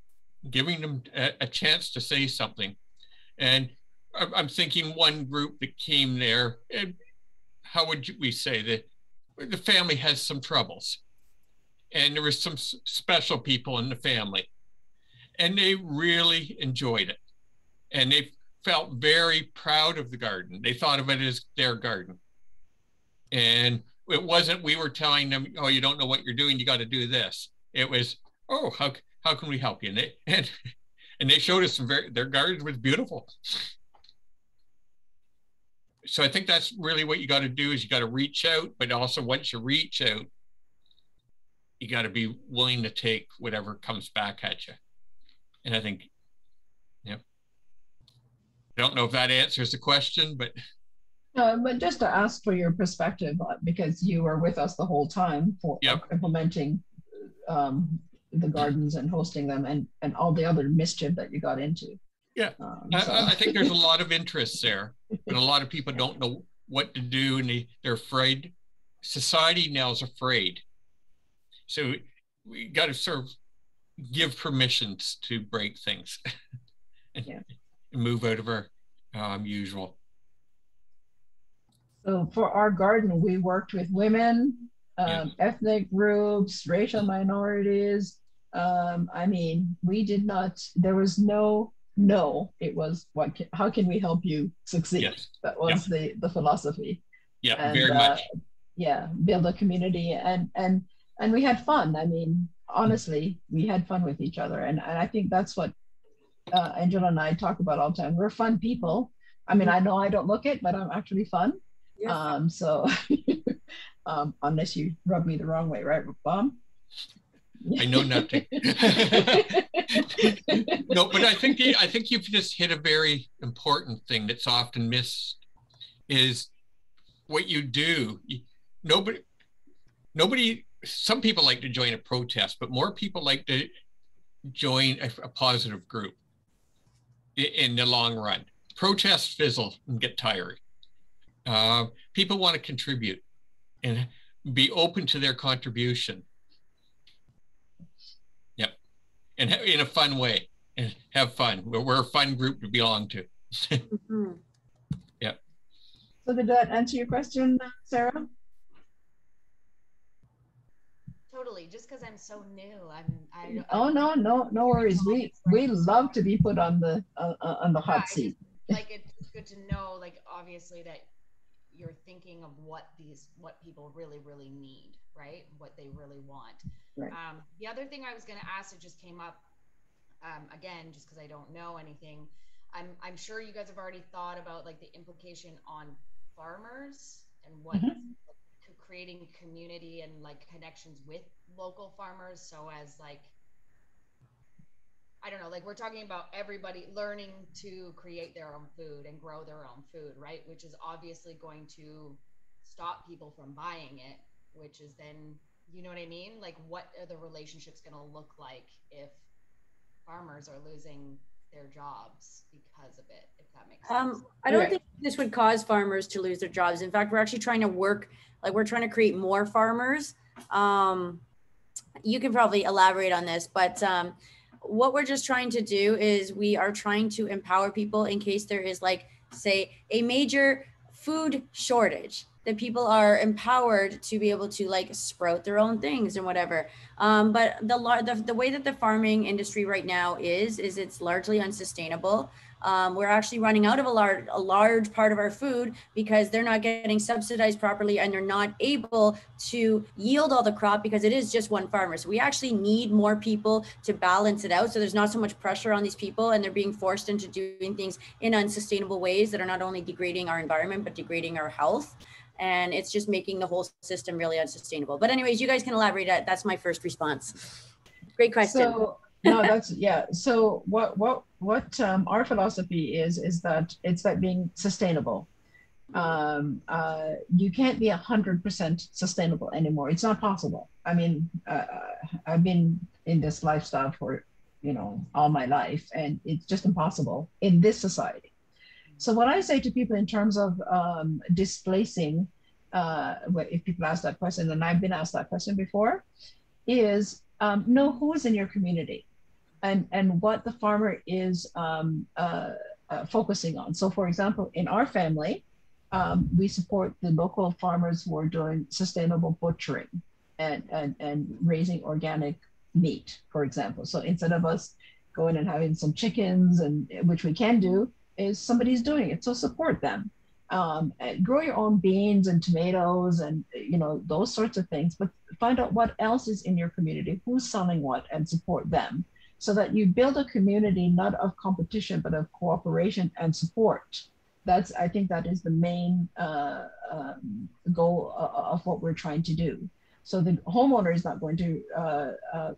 giving them a chance to say something. And I'm thinking one group that came there, and how would we say that the family has some troubles, and there were some special people in the family, and they really enjoyed it, and they felt very proud of the garden. They thought of it as their garden, and it wasn't we were telling them, oh, you don't know what you're doing, you got to do this. It was, oh, how can we help you? And they showed us their garden was beautiful. So I think that's really what you got to do, is you got to reach out, but also once you reach out, you got to be willing to take whatever comes back at you. And I think, yeah, I don't know if that answers the question, but. But just to ask for your perspective, because you were with us the whole time for implementing the gardens and hosting them and all the other mischief that you got into. Yeah, I think there's a lot of interest there, but a lot of people don't know what to do, and they're afraid. Society now is afraid. So we got to sort of give permissions to break things and move out of our usual. So for our garden, we worked with women, ethnic groups, racial minorities. I mean, we did not, there was no, it was how can we help you succeed? Yes. That was the philosophy. Yeah, and, very much. Yeah, build a community and we had fun. I mean, honestly, we had fun with each other. And I think that's what Angela and I talk about all the time. We're fun people. I mean, I know I don't look it, but I'm actually fun. Yeah. So unless you rub me the wrong way, right, Bob? I know nothing. No, but I think you've just hit a very important thing that's often missed, is what you do. Nobody, some people like to join a protest, but more people like to join a positive group in the long run. Protests fizzle and get tiring. People want to contribute and be open to their contribution. Yep. And in a fun way, and have fun. We're a fun group to belong to. Mm-hmm. Yep. So did that answer your question, Sarah? Totally. Just because I'm so new, no worries. We love to be put on the hot seat. Like, it's good to know, like, obviously that you're thinking of what people really need, right? What they really want. Right. The other thing I was going to ask, it just came up again, just because I don't know anything. I'm sure you guys have already thought about like the implication on farmers and what creating community and like connections with local farmers. So as like, I don't know, like we're talking about everybody learning to create their own food and grow their own food, right? Which is obviously going to stop people from buying it, which is then, you know what I mean? Like, what are the relationships going to look like if farmers are losing their jobs because of it, if that makes sense? I don't think this would cause farmers to lose their jobs. In fact, we're actually trying to work, like we're trying to create more farmers. You can probably elaborate on this, but what we're just trying to do is we are trying to empower people in case there is like, say, a major food shortage, that people are empowered to be able to like sprout their own things and whatever. But the way that the farming industry right now is it's largely unsustainable. We're actually running out of a large part of our food because they're not getting subsidized properly and they're not able to yield all the crop because it is just one farmer. So we actually need more people to balance it out. So there's not so much pressure on these people and they're being forced into doing things in unsustainable ways that are not only degrading our environment, but degrading our health. And it's just making the whole system really unsustainable. But anyways, you guys can elaborate. That's my first response. Great question. So no, that's, yeah. So what our philosophy is that it's like being sustainable. You can't be 100% sustainable anymore. It's not possible. I mean, I've been in this lifestyle for, all my life, and it's just impossible in this society. So what I say to people in terms of displacing, if people ask that question, and I've been asked that question before, is know who's in your community and what the farmer is focusing on. So for example, in our family, we support the local farmers who are doing sustainable butchering and raising organic meat, for example. So instead of us going and having some chickens, and which we can do, is somebody's doing it. So support them. Grow your own beans and tomatoes and those sorts of things, but find out what else is in your community, who's selling what, and support them, so that you build a community not of competition but of cooperation and support. I think that is the main goal of what we're trying to do. So the homeowner is not going to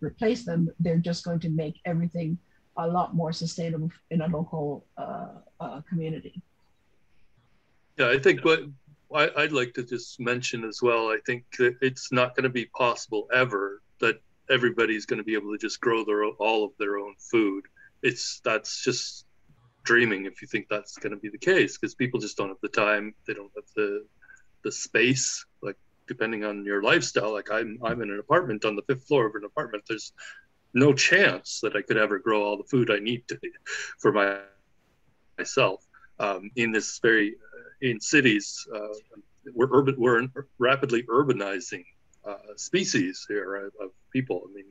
replace them. They're just going to make everything a lot more sustainable in a local community. Yeah, I think what I'd like to just mention as well, I think that it's not going to be possible ever that everybody's going to be able to just grow all of their own food. That's just dreaming if you think that's going to be the case, because people just don't have the time. They don't have the space. Like, depending on your lifestyle, like I'm in an apartment on the 5th floor of an apartment. There's no chance that I could ever grow all the food I need for myself. In this in cities, we're rapidly urbanizing species here of people. I mean,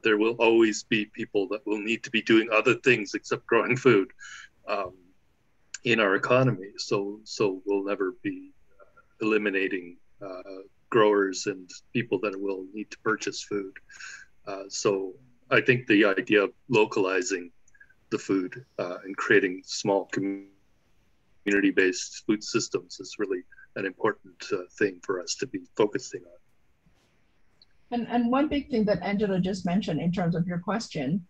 there will always be people that will need to be doing other things except growing food in our economy. So we'll never be eliminating growers and people that will need to purchase food. So I think the idea of localizing the food and creating small community-based food systems is really an important thing for us to be focusing on. And one big thing that Angela just mentioned in terms of your question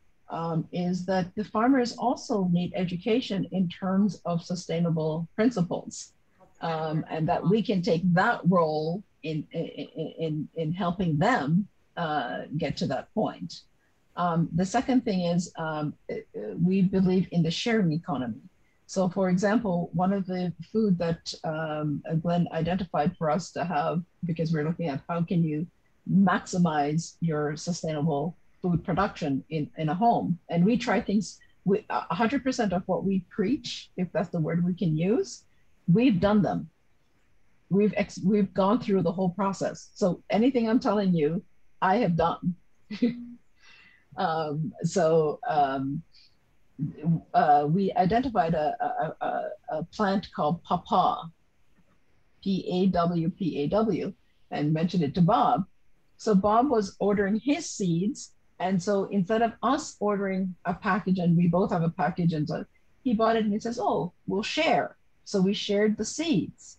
is that the farmers also need education in terms of sustainable principles, and that we can take that role in helping them get to that point. The second thing is we believe in the sharing economy. So for example, one of the food that Glenn identified for us to have, because we're looking at how can you maximize your sustainable food production in a home. And we try things, 100% of what we preach, if that's the word we can use, we've done them. We've gone through the whole process. So anything I'm telling you, I have done. We identified a plant called pawpaw, P-A-W-P-A-W, and mentioned it to Bob. So Bob was ordering his seeds. And so instead of us ordering a package, and we both have a package, and so he bought it and he says, oh, we'll share. So we shared the seeds,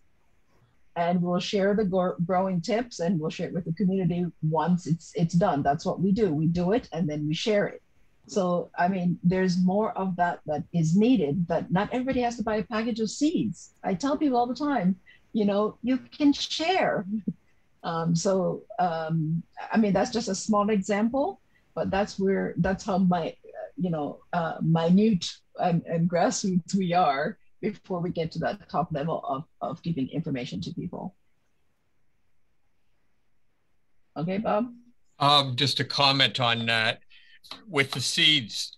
and we'll share the growing tips, and we'll share it with the community once it's done. That's what we do. We do it and then we share it. So, I mean, there's more of that is needed, that not everybody has to buy a package of seeds. I tell people all the time, you can share. I mean, that's just a small example, but that's how minute and grassroots we are before we get to that top level of giving information to people. Okay, Bob? Just a comment on that. With the seeds,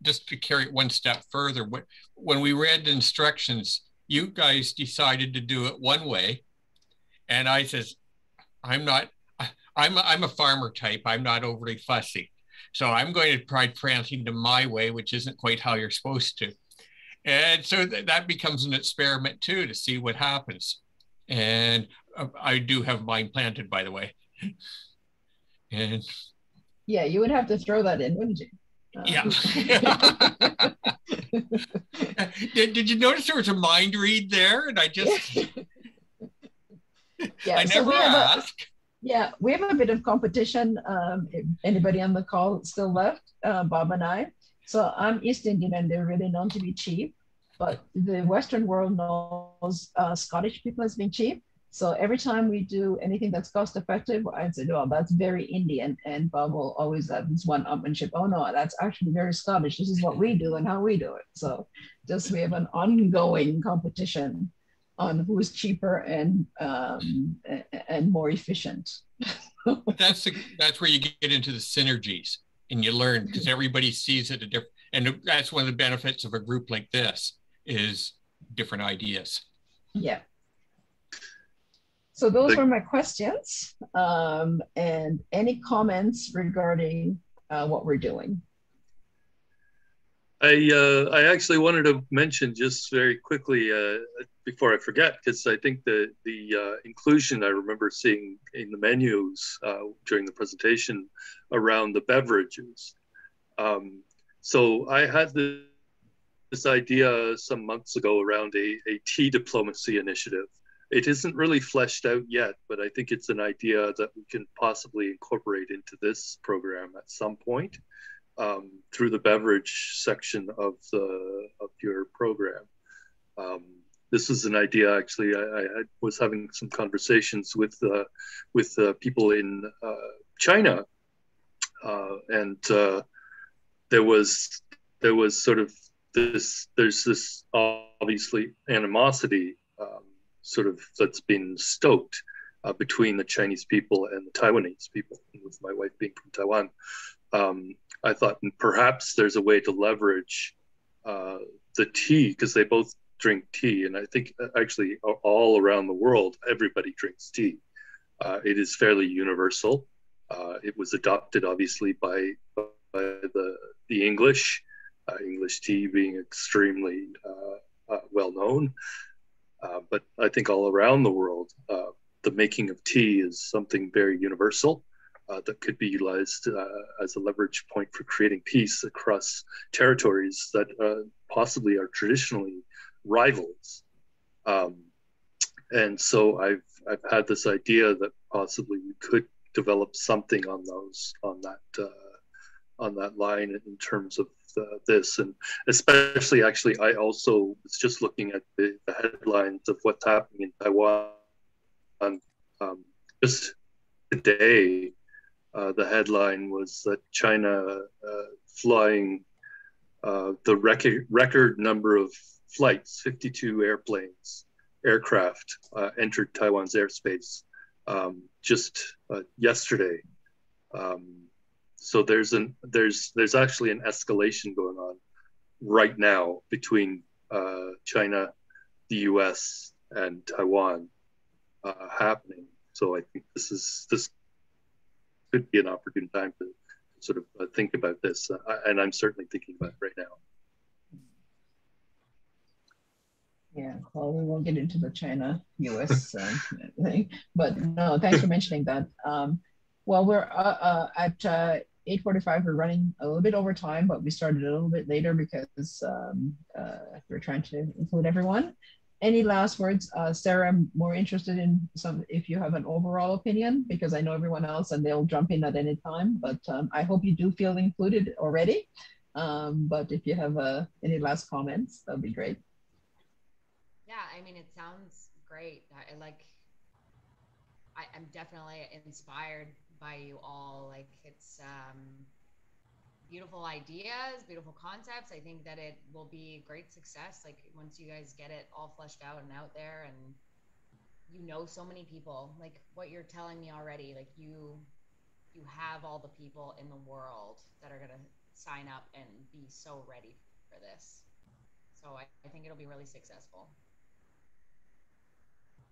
just to carry it one step further, when we read the instructions, you guys decided to do it one way. And I says, I'm a farmer type. I'm not overly fussy. So I'm going to try planting them my way, which isn't quite how you're supposed to. And so that becomes an experiment too, to see what happens. And I do have mine planted, by the way. And yeah, you would have to throw that in, wouldn't you? Yeah. Did you notice there was a mind read there? And I just, yeah, I never asked. We have a bit of competition. If anybody on the call still left, Bob and I, So I'm East Indian and they're really known to be cheap, but the Western world knows Scottish people as being cheap. So every time we do anything that's cost effective, I'd say, oh, that's very Indian. And Bob will always have this one upmanship. Oh no, that's actually very Scottish. This is what we do and how we do it. So just we have an ongoing competition on who's cheaper and more efficient. That's where you get into the synergies and you learn, because everybody sees it a different, and that's one of the benefits of a group like this is different ideas. Yeah. So those were my questions. And any comments regarding what we're doing? I actually wanted to mention just very quickly before I forget, because I think the inclusion I remember seeing in the menus during the presentation around the beverages. So I had this idea some months ago around a tea diplomacy initiative. It isn't really fleshed out yet, but I think it's an idea that we can possibly incorporate into this program at some point through the beverage section of your program. This is an idea, actually, I was having some conversations with people in China, and there was sort of there's this obviously animosity sort of that's been stoked between the Chinese people and the Taiwanese people, with my wife being from Taiwan. I thought perhaps there's a way to leverage the tea, because they both drink tea, and I think actually all around the world everybody drinks tea. It is fairly universal. It was adopted obviously by the English tea being extremely well known, but I think all around the world the making of tea is something very universal that could be utilized as a leverage point for creating peace across territories that possibly are traditionally rivals. And so I've had this idea that possibly we could develop something on that line in terms of this, and especially actually I also was just looking at the headlines of what's happening in Taiwan just today. The headline was that China flying the record number of flights, 52 aircraft entered Taiwan's airspace just yesterday. So there's actually an escalation going on right now between China, the U.S., and Taiwan happening. So I think this could be an opportune time to sort of think about this, and I'm certainly thinking about it right now. Yeah, well, we won't get into the China-U.S. thing, but no, thanks for mentioning that. Well, we're at 8:45. We're running a little bit over time, but we started a little bit later because we're trying to include everyone. Any last words? Sarah, I'm more interested in if you have an overall opinion, because I know everyone else and they'll jump in at any time, but I hope you do feel included already. But if you have any last comments, that'd be great. Yeah, I mean, it sounds great. I'm definitely inspired by you all. Like, it's beautiful ideas, beautiful concepts. I think that it will be a great success. Like, once you guys get it all fleshed out and out there, and you know so many people, like what you're telling me already, like you have all the people in the world that are gonna sign up and be so ready for this. So I think it'll be really successful.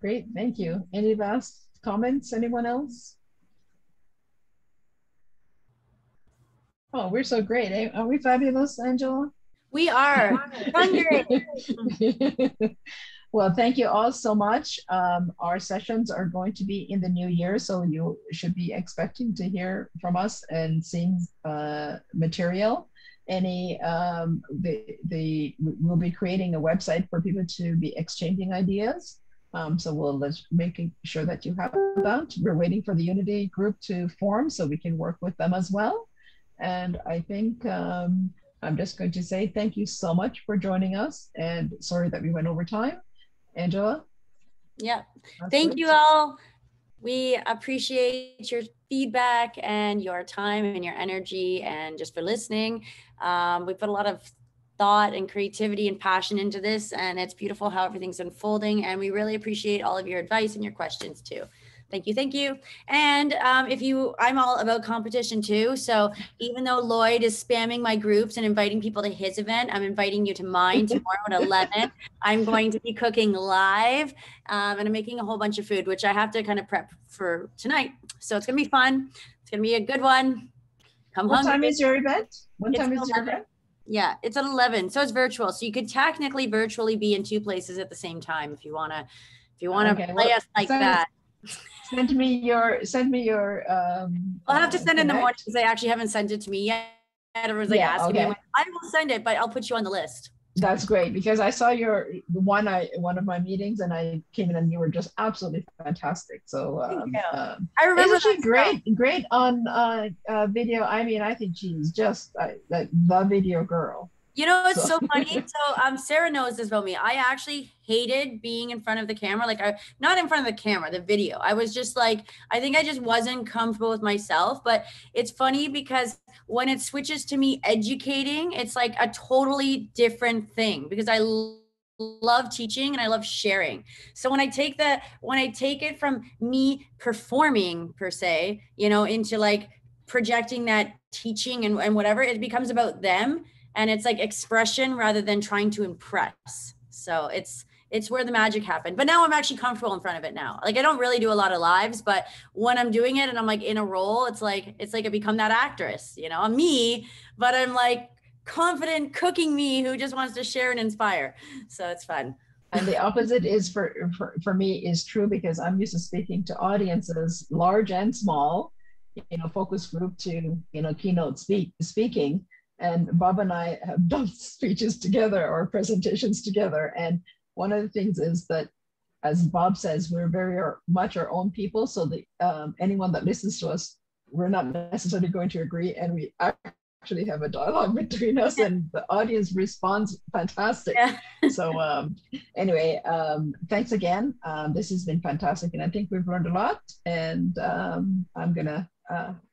Great, thank you. Any last comments, anyone else? Oh, we're so great. Eh? Are we fabulous, Angela? We are. Well, thank you all so much. Our sessions are going to be in the new year, so you should be expecting to hear from us and seeing material. We'll be creating a website for people to be exchanging ideas. So let's making sure that you have that. We're waiting for the Unity group to form so we can work with them as well. And I think I'm just going to say thank you so much for joining us, and sorry that we went over time. Angela? Yeah. Thank you all. We appreciate your feedback and your time and your energy and just for listening. We put a lot of thought and creativity and passion into this, and it's beautiful how everything's unfolding. And we really appreciate all of your advice and your questions too. Thank you. Thank you. And I'm all about competition too. So even though Lloyd is spamming my groups and inviting people to his event, I'm inviting you to mine tomorrow at 11. I'm going to be cooking live and I'm making a whole bunch of food, which I have to kind of prep for tonight. So it's going to be fun. It's going to be a good one. Come What hungry. time is your event? What time is your event? Yeah, it's at 11. So it's virtual. So you could technically virtually be in 2 places at the same time if you want to play us like that. Send me your I'll have to send in the morning because they actually haven't sent it to me yet. Everyone's like asking me. I'm like, I will send it, but I'll put you on the list. That's great, because I saw one of my meetings and I came in and you were just absolutely fantastic. So I remember isn't she great on video? I mean, I think she's just like the video girl. You know, it's so funny. So Sarah knows this about me. I actually hated being in front of the camera. Like not in front of the camera, the video. I was just like, I think I just wasn't comfortable with myself. But it's funny because when it switches to me educating, it's like a totally different thing because I love teaching and I love sharing. So when I take it from me performing per se, you know, into like projecting that teaching and whatever, it becomes about them. And it's like expression rather than trying to impress. So it's where the magic happened. But now I'm actually comfortable in front of it now. Like I don't really do a lot of lives, but when I'm doing it and I'm like in a role, it's like I become that actress, you know, I'm me, but I'm like confident cooking me who just wants to share and inspire. So it's fun. And the opposite is for me is true, because I'm used to speaking to audiences, large and small, you know, focus group to, you know, keynote speaking. And Bob and I have done speeches together or presentations together. And one of the things is that, as Bob says, we're very much our own people. So anyone that listens to us, we're not necessarily going to agree. And we actually have a dialogue between us, and the audience responds fantastic. Yeah. So anyway, thanks again. This has been fantastic. And I think we've learned a lot. And I'm going to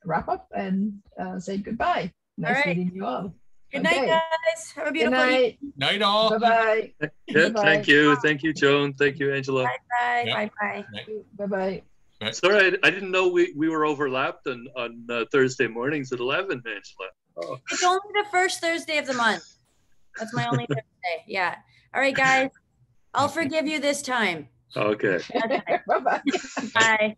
wrap up and say goodbye. Nice meeting you all. Good night, guys. Have a beautiful night. Night all. Bye-bye. Yeah, thank you. Thank you, Joan. Thank you, Angela. Bye-bye. Yeah. Bye-bye. Bye-bye. Sorry, I didn't know we were overlapped on Thursday mornings at 11, Angela. Oh. It's only the first Thursday of the month. That's my only Thursday. Yeah. All right, guys. I'll forgive you this time. Okay. Bye-bye. Bye.